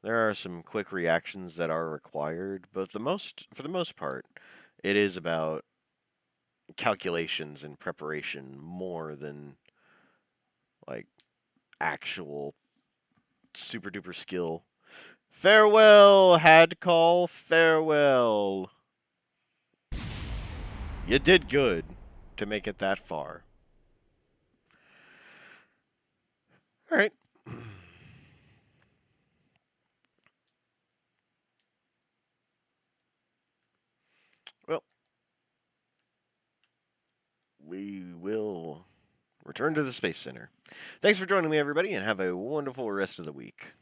There are some quick reactions that are required, but for the most part, it is about calculations and preparation more than like actual super duper skill. Farewell, had call, farewell. You did good to make it that far. All right. Well, we will return to the Space Center. Thanks for joining me, everybody, and have a wonderful rest of the week.